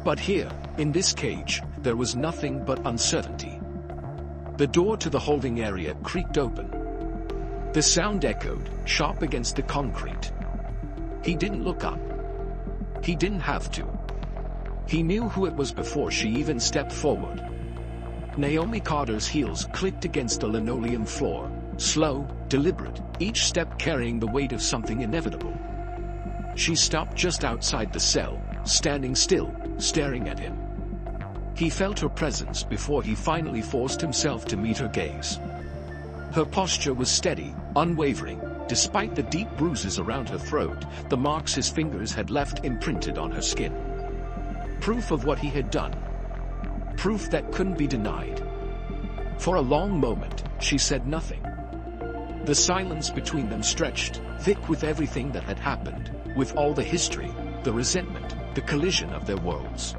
But here, in this cage, there was nothing but uncertainty. The door to the holding area creaked open. The sound echoed, sharp against the concrete. He didn't look up. He didn't have to. He knew who it was before she even stepped forward. Naomi Carter's heels clicked against the linoleum floor, slow, deliberate, each step carrying the weight of something inevitable. She stopped just outside the cell, standing still, staring at him. He felt her presence before he finally forced himself to meet her gaze. Her posture was steady, unwavering, despite the deep bruises around her throat, the marks his fingers had left imprinted on her skin. Proof of what he had done. Proof that couldn't be denied. For a long moment, she said nothing. The silence between them stretched, thick with everything that had happened, with all the history, the resentment, the collision of their worlds.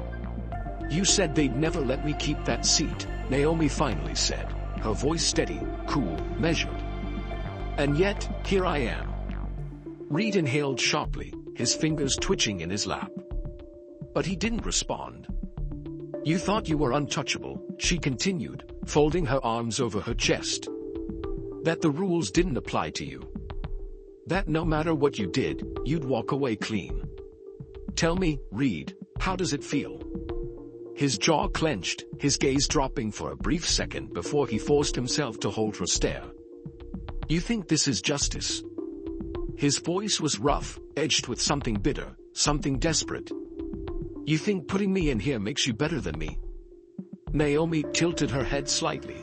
"You said they'd never let me keep that seat," Naomi finally said, her voice steady, cool, measured. "And yet, here I am." Reed inhaled sharply, his fingers twitching in his lap. But he didn't respond. "You thought you were untouchable," she continued, folding her arms over her chest. "That the rules didn't apply to you. That no matter what you did, you'd walk away clean. Tell me, Reed, how does it feel?" His jaw clenched, his gaze dropping for a brief second before he forced himself to hold her stare. "You think this is justice?" His voice was rough, edged with something bitter, something desperate. "You think putting me in here makes you better than me?" Naomi tilted her head slightly.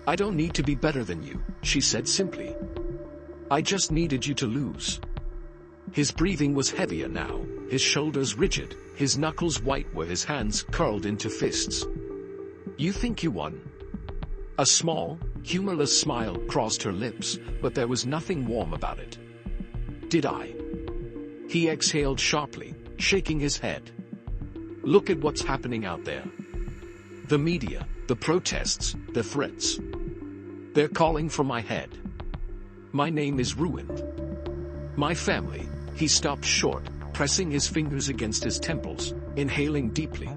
"I don't need to be better than you," she said simply. "I just needed you to lose." His breathing was heavier now, his shoulders rigid, his knuckles white where his hands curled into fists. "You think you won?" A small, humorless smile crossed her lips, but there was nothing warm about it. "Did I?" He exhaled sharply, shaking his head. "Look at what's happening out there. The media, the protests, the threats. They're calling for my head. My name is ruined. My family." He stopped short, pressing his fingers against his temples, inhaling deeply.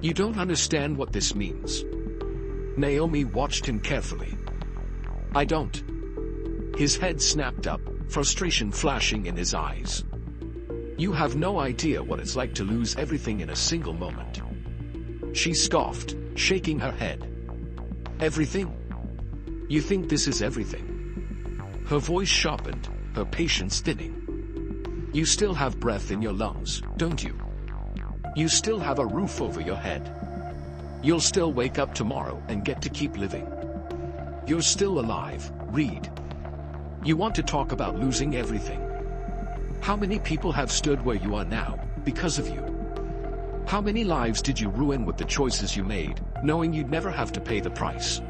"You don't understand what this means." Naomi watched him carefully. "I don't." His head snapped up, frustration flashing in his eyes. "You have no idea what it's like to lose everything in a single moment." She scoffed, shaking her head. "Everything? You think this is everything?" Her voice sharpened, her patience thinning. "You still have breath in your lungs, don't you? You still have a roof over your head. You'll still wake up tomorrow and get to keep living. You're still alive, Reed. You want to talk about losing everything? How many people have stood where you are now, because of you? How many lives did you ruin with the choices you made, knowing you'd never have to pay the price?"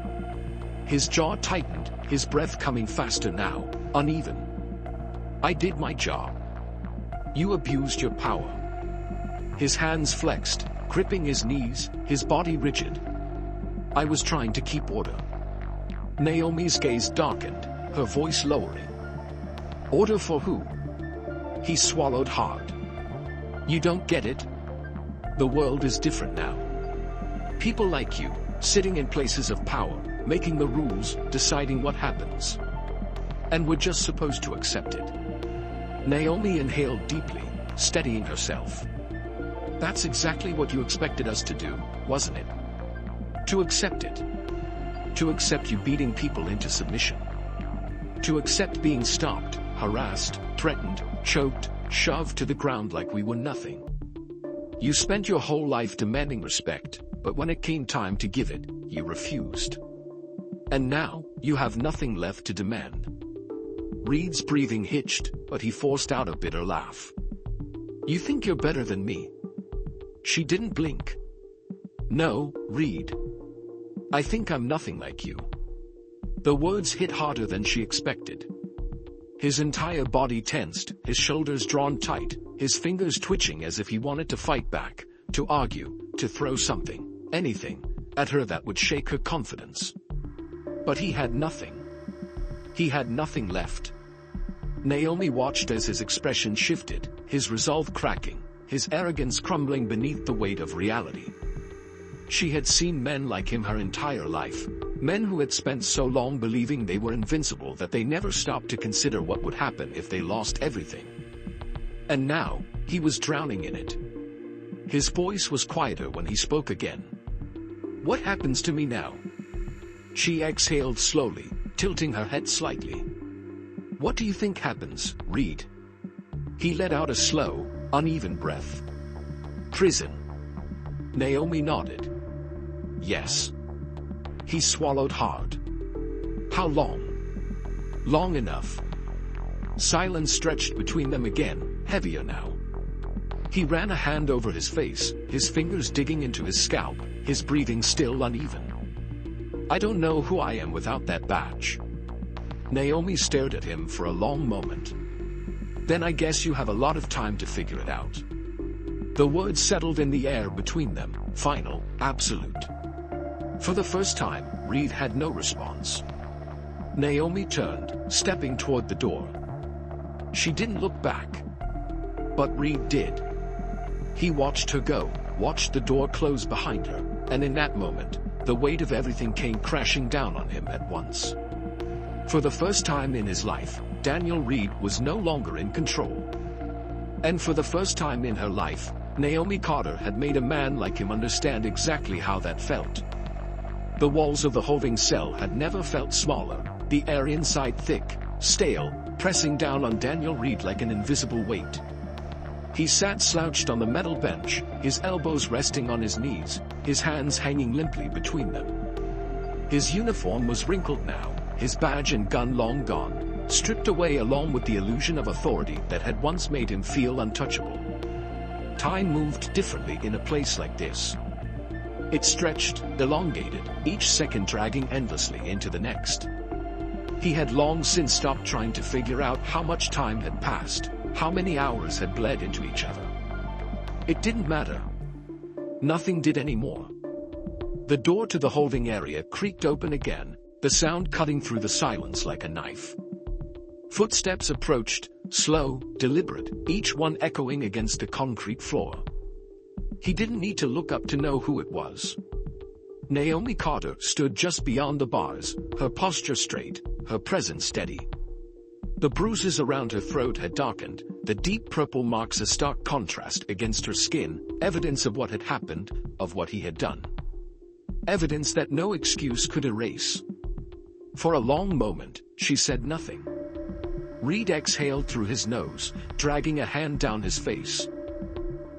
His jaw tightened, his breath coming faster now, uneven. "I did my job. You abused your power." His hands flexed, gripping his knees, his body rigid. "I was trying to keep order." Naomi's gaze darkened, her voice lowering. "Order for who?" He swallowed hard. "You don't get it? The world is different now. People like you, sitting in places of power, making the rules, deciding what happens. And we're just supposed to accept it." Naomi inhaled deeply, steadying herself. "That's exactly what you expected us to do, wasn't it? To accept it. To accept you beating people into submission. To accept being stopped, harassed, threatened, choked, shoved to the ground like we were nothing. You spent your whole life demanding respect, but when it came time to give it, you refused. And now, you have nothing left to demand." Reed's breathing hitched, but he forced out a bitter laugh. "You think you're better than me?" She didn't blink. "No, Reed. I think I'm nothing like you." The words hit harder than she expected. His entire body tensed, his shoulders drawn tight, his fingers twitching as if he wanted to fight back, to argue, to throw something, anything, at her that would shake her confidence. But he had nothing. He had nothing left. Naomi watched as his expression shifted, his resolve cracking, his arrogance crumbling beneath the weight of reality. She had seen men like him her entire life, men who had spent so long believing they were invincible that they never stopped to consider what would happen if they lost everything. And now, he was drowning in it. His voice was quieter when he spoke again. "What happens to me now?" She exhaled slowly, tilting her head slightly. "What do you think happens, Reed?" He let out a slow, uneven breath. "Prison." Naomi nodded. "Yes." He swallowed hard. "How long?" "Long enough." Silence stretched between them again, heavier now. He ran a hand over his face, his fingers digging into his scalp, his breathing still uneven. "I don't know who I am without that badge." Naomi stared at him for a long moment. "Then I guess you have a lot of time to figure it out." The words settled in the air between them, final, absolute. For the first time, Reed had no response. Naomi turned, stepping toward the door. She didn't look back. But Reed did. He watched her go, watched the door close behind her, and in that moment, the weight of everything came crashing down on him at once. For the first time in his life, Daniel Reed was no longer in control. And for the first time in her life, Naomi Carter had made a man like him understand exactly how that felt. The walls of the holding cell had never felt smaller, the air inside thick, stale, pressing down on Daniel Reed like an invisible weight. He sat slouched on the metal bench, his elbows resting on his knees, his hands hanging limply between them. His uniform was wrinkled now, his badge and gun long gone, stripped away along with the illusion of authority that had once made him feel untouchable. Time moved differently in a place like this. It stretched, elongated, each second dragging endlessly into the next. He had long since stopped trying to figure out how much time had passed, how many hours had bled into each other. It didn't matter. Nothing did anymore. The door to the holding area creaked open again, the sound cutting through the silence like a knife. Footsteps approached, slow, deliberate, each one echoing against the concrete floor. He didn't need to look up to know who it was. Naomi Carter stood just beyond the bars, her posture straight, her presence steady. The bruises around her throat had darkened, the deep purple marks a stark contrast against her skin, evidence of what had happened, of what he had done. Evidence that no excuse could erase. For a long moment, she said nothing. Reed exhaled through his nose, dragging a hand down his face.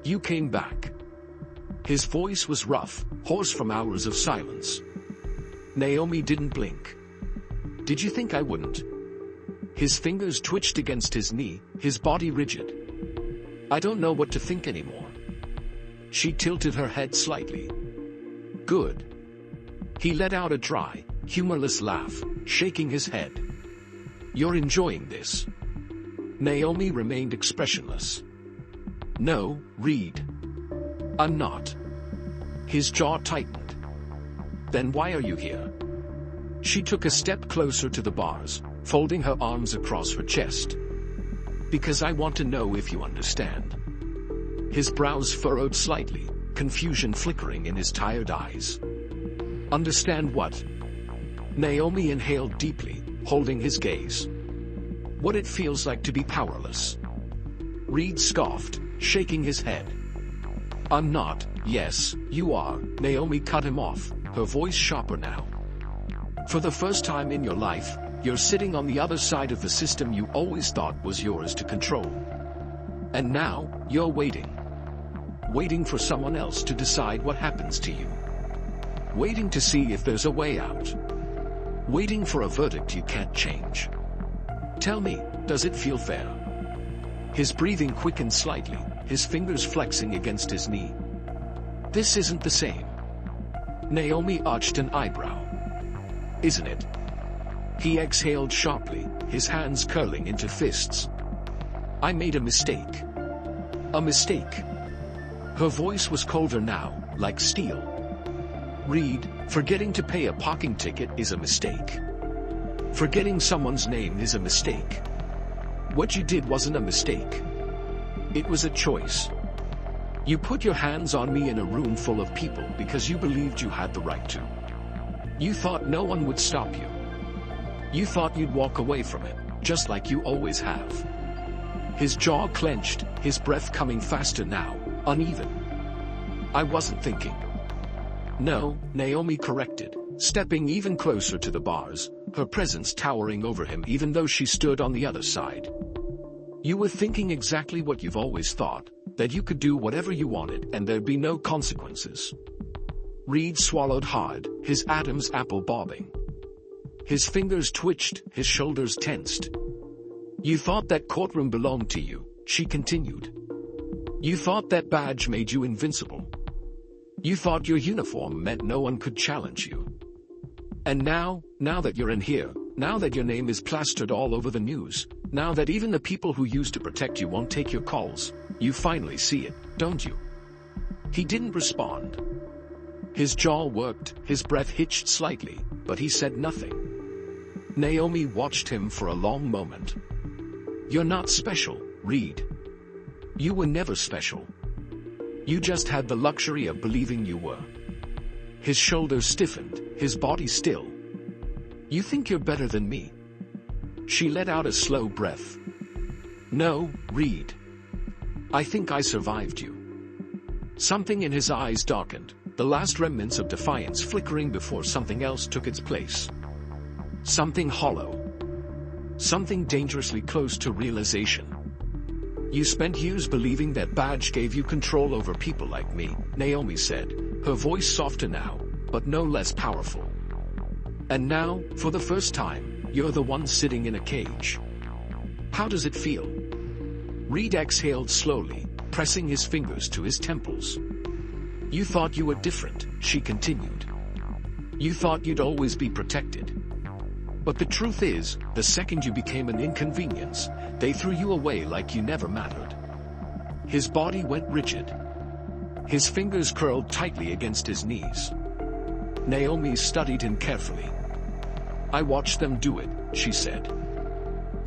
"You came back." His voice was rough, hoarse from hours of silence. Naomi didn't blink. "Did you think I wouldn't?" His fingers twitched against his knee, his body rigid. "I don't know what to think anymore." She tilted her head slightly. "Good." He let out a dry, humorless laugh, shaking his head. "You're enjoying this?" Naomi remained expressionless. "No, Reed. I'm not." His jaw tightened. "Then why are you here?" She took a step closer to the bars, folding her arms across her chest. "Because I want to know if you understand." His brows furrowed slightly, confusion flickering in his tired eyes. "Understand what?" Naomi inhaled deeply, holding his gaze. "What it feels like to be powerless." Reed scoffed, shaking his head. "I'm not." "Yes, you are." Naomi cut him off, her voice sharper now. "For the first time in your life, you're sitting on the other side of the system you always thought was yours to control. And now, you're waiting. Waiting for someone else to decide what happens to you. Waiting to see if there's a way out. Waiting for a verdict you can't change. Tell me, does it feel fair?" His breathing quickened slightly, his fingers flexing against his knee. "This isn't the same." Naomi arched an eyebrow. "Isn't it?" He exhaled sharply, his hands curling into fists. "I made a mistake." "A mistake?" Her voice was colder now, like steel. "Reed, forgetting to pay a parking ticket is a mistake. Forgetting someone's name is a mistake. What you did wasn't a mistake. It was a choice. You put your hands on me in a room full of people because you believed you had the right to. You thought no one would stop you. You thought you'd walk away from it, just like you always have." His jaw clenched, his breath coming faster now, uneven. "I wasn't thinking." "No," Naomi corrected, stepping even closer to the bars, her presence towering over him even though she stood on the other side. You were thinking exactly what you've always thought, that you could do whatever you wanted and there'd be no consequences. Reed swallowed hard, his Adam's apple bobbing. His fingers twitched, his shoulders tensed. You thought that courtroom belonged to you, she continued. You thought that badge made you invincible. You thought your uniform meant no one could challenge you. And now that you're in here, now that your name is plastered all over the news, now that even the people who used to protect you won't take your calls, you finally see it, don't you? He didn't respond. His jaw worked, his breath hitched slightly, but he said nothing. Naomi watched him for a long moment. You're not special, Reed. You were never special. You just had the luxury of believing you were. His shoulders stiffened, his body still. You think you're better than me? She let out a slow breath. No, Reed. I think I survived you. Something in his eyes darkened, the last remnants of defiance flickering before something else took its place. Something hollow. Something dangerously close to realization. You spent years believing that badge gave you control over people like me, Naomi said, her voice softer now, but no less powerful. And now, for the first time, you're the one sitting in a cage. How does it feel? Reed exhaled slowly, pressing his fingers to his temples. You thought you were different, she continued. You thought you'd always be protected. But the truth is, the second you became an inconvenience, they threw you away like you never mattered. His body went rigid. His fingers curled tightly against his knees. Naomi studied him carefully. I watched them do it, she said.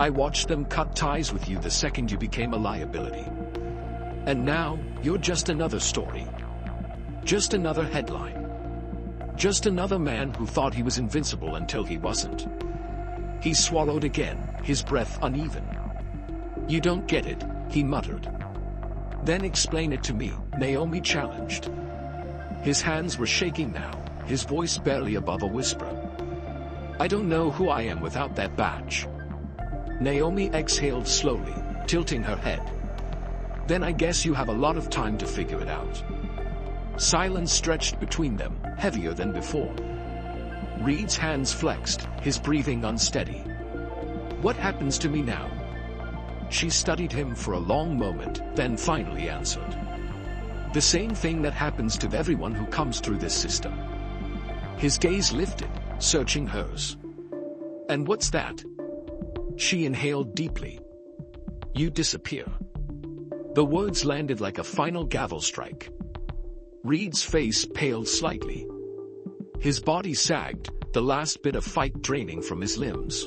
I watched them cut ties with you the second you became a liability. And now, you're just another story. Just another headline. Just another man who thought he was invincible until he wasn't. He swallowed again, his breath uneven. You don't get it, he muttered. Then explain it to me, Naomi challenged. His hands were shaking now, his voice barely above a whisper. I don't know who I am without that badge. Naomi exhaled slowly, tilting her head. Then I guess you have a lot of time to figure it out. Silence stretched between them, heavier than before. Reed's hands flexed, his breathing unsteady. What happens to me now? She studied him for a long moment, then finally answered. The same thing that happens to everyone who comes through this system. His gaze lifted, searching hers. And what's that? She inhaled deeply. You disappear. The words landed like a final gavel strike. Reed's face paled slightly. His body sagged, the last bit of fight draining from his limbs.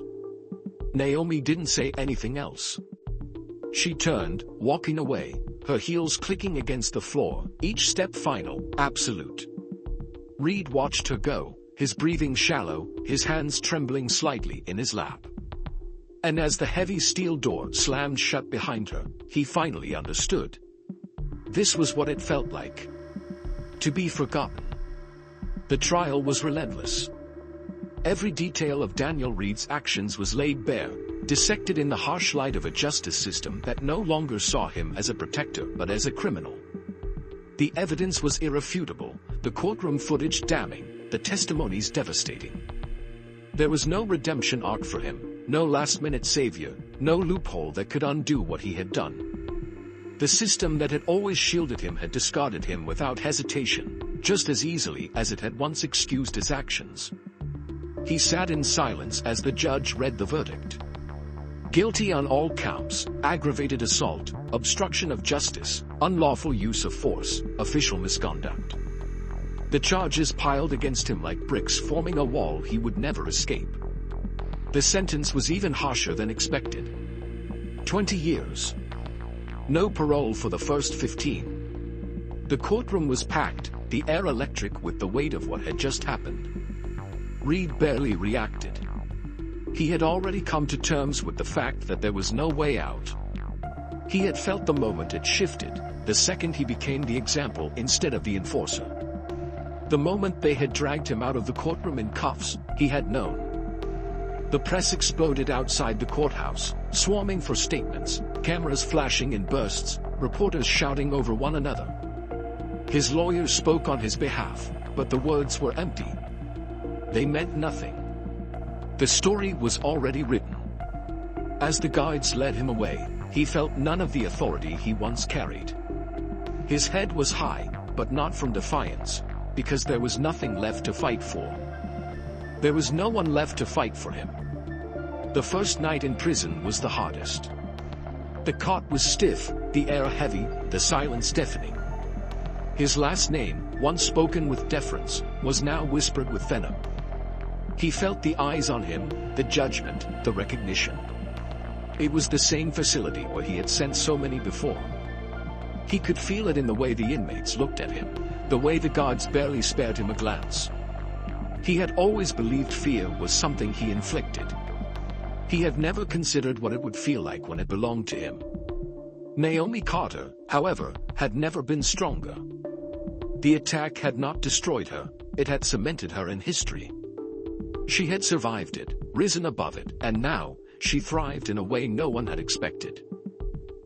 Naomi didn't say anything else. She turned, walking away, her heels clicking against the floor, each step final, absolute. Reed watched her go, his breathing shallow, his hands trembling slightly in his lap. And as the heavy steel door slammed shut behind her, he finally understood. This was what it felt like. To be forgotten. The trial was relentless. Every detail of Daniel Reed's actions was laid bare, dissected in the harsh light of a justice system that no longer saw him as a protector but as a criminal. The evidence was irrefutable, the courtroom footage damning, the testimonies devastating. There was no redemption arc for him, no last-minute savior, no loophole that could undo what he had done. The system that had always shielded him had discarded him without hesitation, just as easily as it had once excused his actions. He sat in silence as the judge read the verdict. Guilty on all counts: aggravated assault, obstruction of justice, unlawful use of force, official misconduct. The charges piled against him like bricks, forming a wall he would never escape. The sentence was even harsher than expected. 20 years. No parole for the first 15. The courtroom was packed, the air electric with the weight of what had just happened. Reed barely reacted. He had already come to terms with the fact that there was no way out. He had felt the moment it shifted, the second he became the example instead of the enforcer. The moment they had dragged him out of the courtroom in cuffs, he had known. The press exploded outside the courthouse, swarming for statements, cameras flashing in bursts, reporters shouting over one another. His lawyers spoke on his behalf, but the words were empty. They meant nothing. The story was already written. As the guards led him away, he felt none of the authority he once carried. His head was high, but not from defiance, because there was nothing left to fight for. There was no one left to fight for him. The first night in prison was the hardest. The cot was stiff, the air heavy, the silence deafening. His last name, once spoken with deference, was now whispered with venom. He felt the eyes on him, the judgment, the recognition. It was the same facility where he had sent so many before. He could feel it in the way the inmates looked at him, the way the guards barely spared him a glance. He had always believed fear was something he inflicted. He had never considered what it would feel like when it belonged to him. Naomi Carter, however, had never been stronger. The attack had not destroyed her, it had cemented her in history. She had survived it, risen above it, and now, she thrived in a way no one had expected.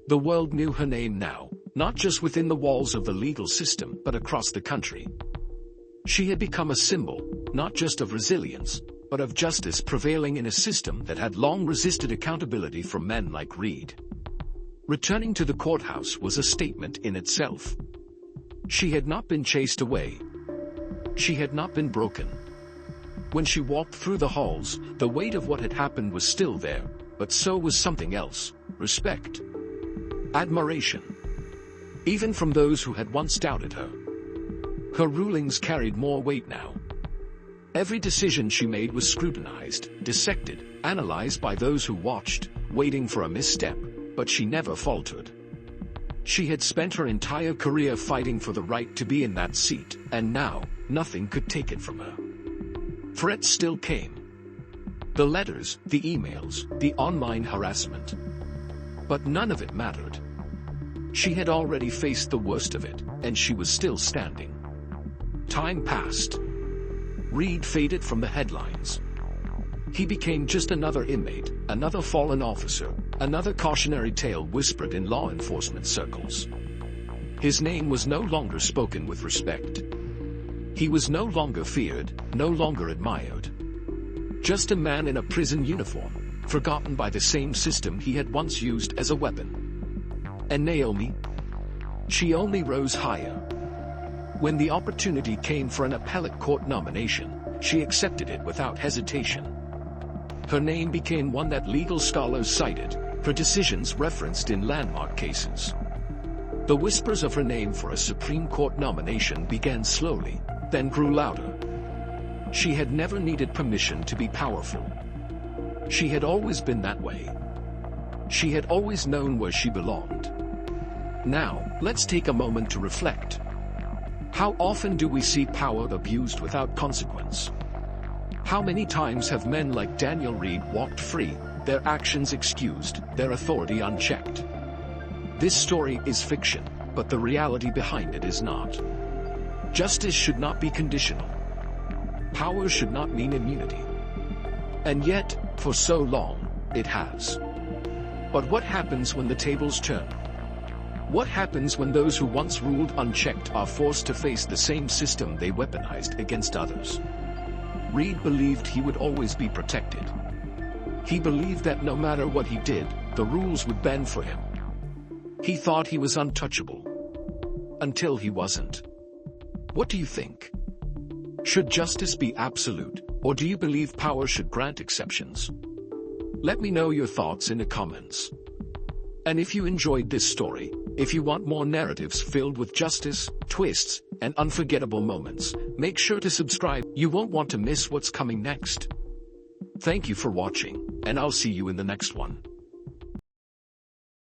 The world knew her name now, not just within the walls of the legal system, but across the country. She had become a symbol, not just of resilience, but of justice prevailing in a system that had long resisted accountability from men like Reed. Returning to the courthouse was a statement in itself. She had not been chased away. She had not been broken. When she walked through the halls, the weight of what had happened was still there, but so was something else: respect. Admiration. Even from those who had once doubted her. Her rulings carried more weight now. Every decision she made was scrutinized, dissected, analyzed by those who watched, waiting for a misstep, but she never faltered. She had spent her entire career fighting for the right to be in that seat, and now, nothing could take it from her. Threats still came. The letters, the emails, the online harassment. But none of it mattered. She had already faced the worst of it, and she was still standing. Time passed. Reed faded from the headlines. He became just another inmate, another fallen officer, another cautionary tale whispered in law enforcement circles. His name was no longer spoken with respect. He was no longer feared, no longer admired. Just a man in a prison uniform, forgotten by the same system he had once used as a weapon. And Naomi? She only rose higher. When the opportunity came for an appellate court nomination, she accepted it without hesitation. Her name became one that legal scholars cited, her decisions referenced in landmark cases. The whispers of her name for a Supreme Court nomination began slowly, then grew louder. She had never needed permission to be powerful. She had always been that way. She had always known where she belonged. Now, let's take a moment to reflect. How often do we see power abused without consequence? How many times have men like Daniel Reed walked free, their actions excused, their authority unchecked? This story is fiction, but the reality behind it is not. Justice should not be conditional. Power should not mean immunity. And yet, for so long, it has. But what happens when the tables turn? What happens when those who once ruled unchecked are forced to face the same system they weaponized against others? Reed believed he would always be protected. He believed that no matter what he did, the rules would bend for him. He thought he was untouchable. Until he wasn't. What do you think? Should justice be absolute, or do you believe power should grant exceptions? Let me know your thoughts in the comments. And if you enjoyed this story, if you want more narratives filled with justice, twists, and unforgettable moments, make sure to subscribe. You won't want to miss what's coming next. Thank you for watching, and I'll see you in the next one.